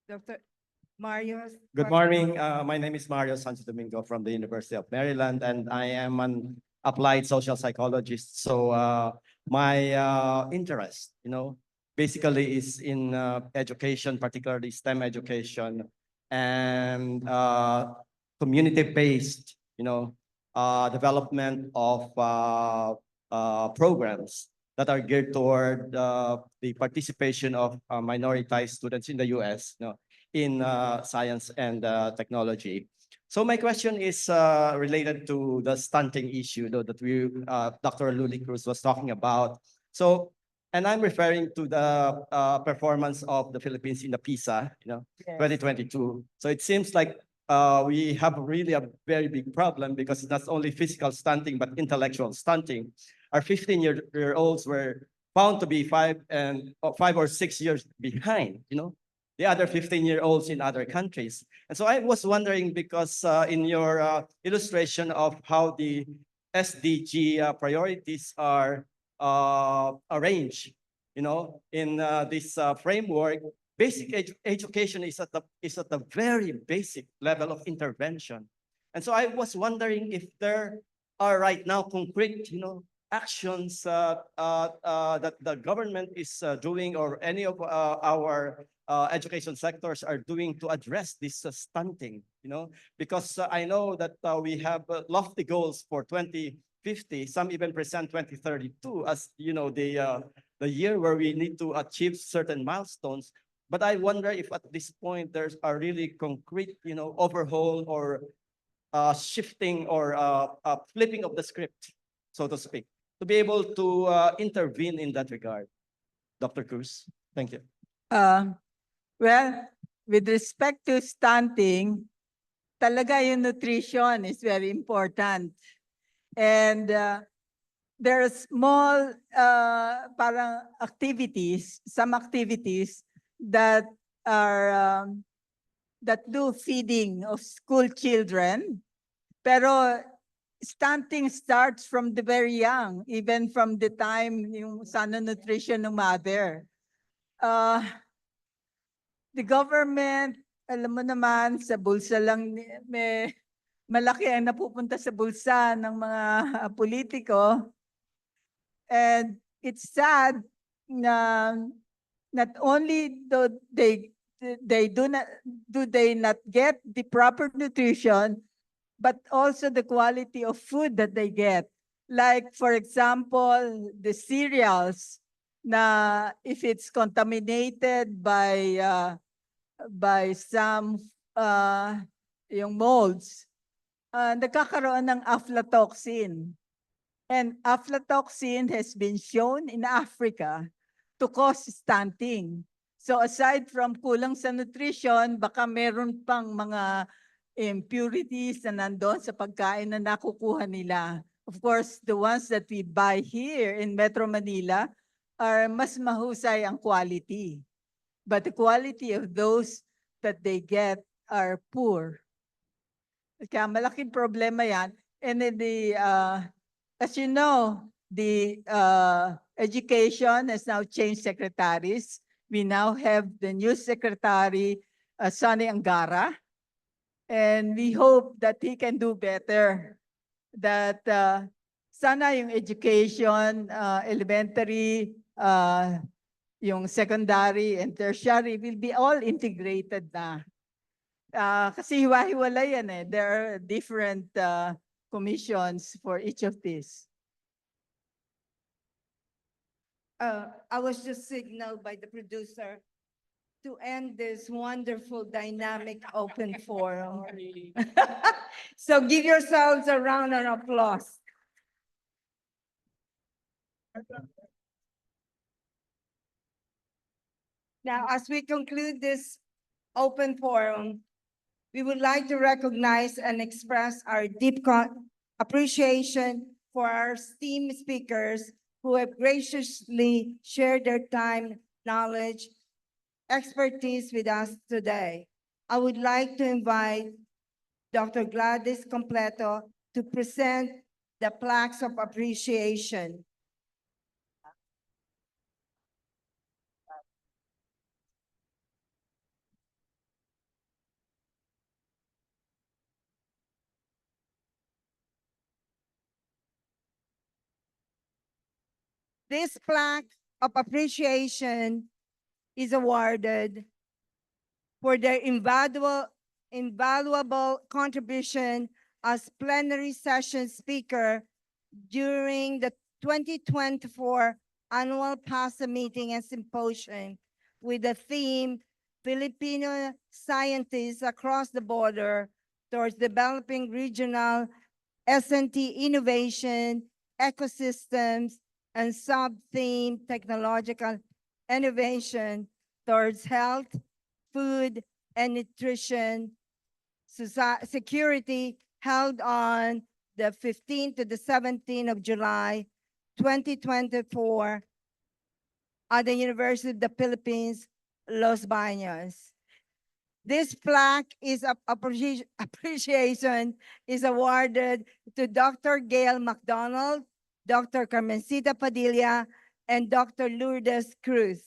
Dr. Mario? Good morning. My name is Mario Sanchez Domingo from the University of Maryland, and I am an applied social psychologist. So my interest, basically is in education, particularly STEM education, and community-based, development of programs that are geared toward the participation of minoritized students in the US, in science and technology. So my question is related to the stunting issue, though, that Dr. Luli Cruz was talking about. So, and I'm referring to the performance of the Philippines in the PISA, Yes. 2022. So it seems like we have really a very big problem because it's not only physical stunting, but intellectual stunting. Our 15-year-olds were found to be 5 or 6 years behind, the other 15-year-olds in other countries. And so I was wondering, because in your illustration of how the SDG priorities are arranged, in this framework, basic education is at the very basic level of intervention. And so I was wondering if there are right now concrete, actions that the government is doing, or any of our education sectors are doing to address this stunting, because I know that we have lofty goals for 2050, some even present 2032 as, the year where we need to achieve certain milestones. But I wonder if at this point there's a really concrete, overhaul or shifting or flipping of the script, so to speak, to be able to intervene in that regard. Dr. Cruz, thank you. Well, with respect to stunting, talaga yung nutrition is very important. And there are small parang some activities that are that do feeding of school children. Pero stunting starts from the very young, even from the time yung sana nutrition ng mother. The government, alam mo naman, sa bulsa lang, may malaki ang napupunta sa bulsa ng mga politiko. And it's sad na not only do they not get the proper nutrition, but also the quality of food that they get. Like, for example, the cereals na if it's contaminated by some yung molds, nagkakaroon ng aflatoxin. And aflatoxin has been shown in Africa to cause stunting. So aside from kulang sa nutrition, baka meron pang mga impurities na nandoon sa pagkain na nakukuha nila. Of course, the ones that we buy here in Metro Manila are mas mahusay ang quality. But the quality of those that they get are poor. Kaya malaking problema yan. And then as you know, the education has now changed secretaries. We now have the new secretary, Sonny Angara. And we hope that he can do better. That sana yung education, elementary, yung secondary and tertiary will be all integrated na. Kasi hiwa-hiwalay yan eh. There are different commissions for each of these. I was just signaled by the producer to end this wonderful dynamic open forum. So give yourselves a round of applause. Now, as we conclude this open forum, we would like to recognize and express our deep appreciation for our esteemed speakers who have graciously shared their time, knowledge, expertise with us today. I would like to invite Dr. Gladys Completo to present the plaques of appreciation. This plaque of appreciation is awarded for their invaluable contribution as plenary session speaker during the 2024 annual PASA meeting and symposium with the theme Filipino scientists across the border towards developing regional S&T innovation, ecosystems, and sub-theme technological innovation towards health, food, and nutrition security, held on the 15th to the 17th of July, 2024 at the University of the Philippines, Los Baños. This plaque is appreciation is awarded to Dr. Gail McDonald, Dr. Carmencita Padilla, and Dr. Lourdes Cruz.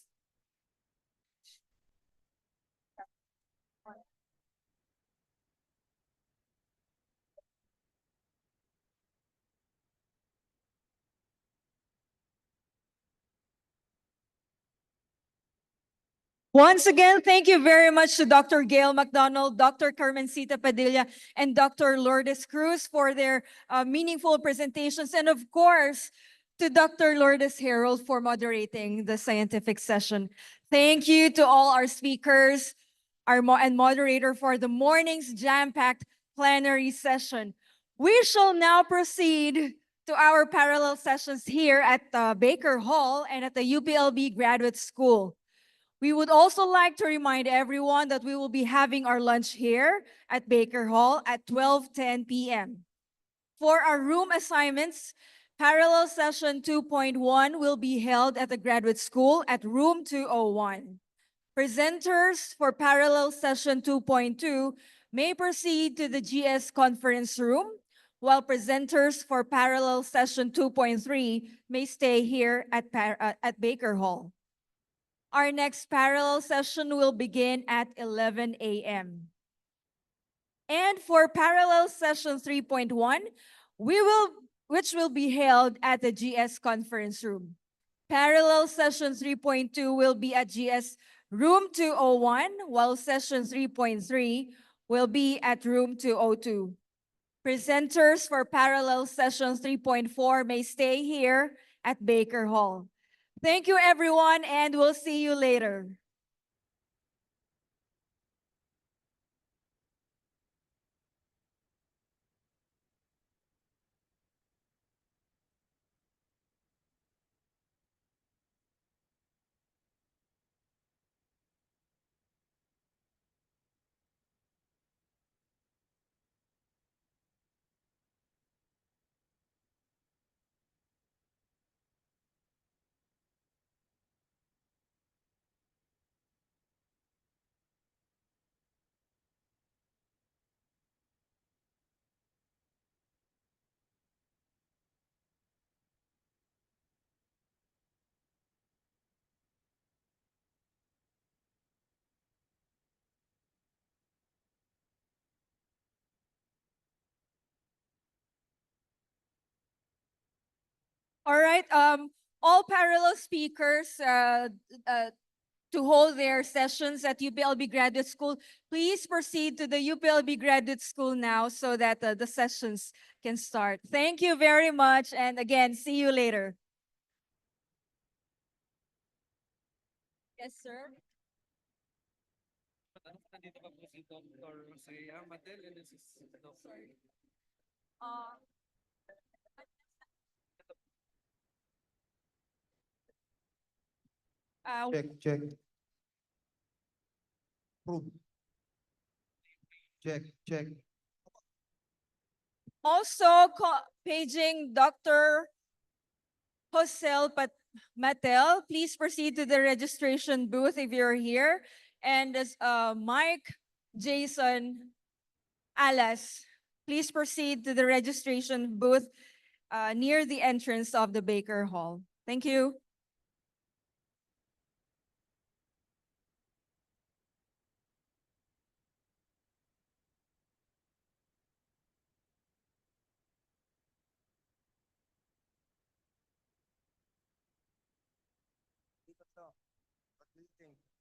Once again, thank you very much to Dr. Gail McDonald, Dr. Carmencita Padilla, and Dr. Lourdes Cruz for their meaningful presentations. And of course, to Dr. Lourdes Harold for moderating the scientific session. Thank you to all our speakers and moderator for the morning's jam-packed plenary session. We shall now proceed to our parallel sessions here at Baker Hall and at the UPLB Graduate School. We would also like to remind everyone that we will be having our lunch here at Baker Hall at 12:10 p.m. For our room assignments, parallel session 2.1 will be held at the graduate school at room 201. Presenters for parallel session 2.2 may proceed to the GS conference room, while presenters for parallel session 2.3 may stay here at Baker Hall. Our next parallel session will begin at 11 a.m. And for parallel session 3.1, which will be held at the GS conference room. Parallel session 3.2 will be at GS room 201, while session 3.3 will be at room 202. Presenters for parallel session 3.4 may stay here at Baker Hall. Thank you, everyone, and we'll see you later. All right, all parallel speakers to hold their sessions at UPLB Graduate School, please proceed to the UPLB Graduate School now so that the sessions can start. Thank you very much, and again, see you later. Yes, sir. Uh, Check. Prove. Check. Also, paging Dr. Josel Matel, please proceed to the registration booth if you're here. And as Mike Jason Alas, please proceed to the registration booth near the entrance of the Baker Hall. Thank you. What do you think?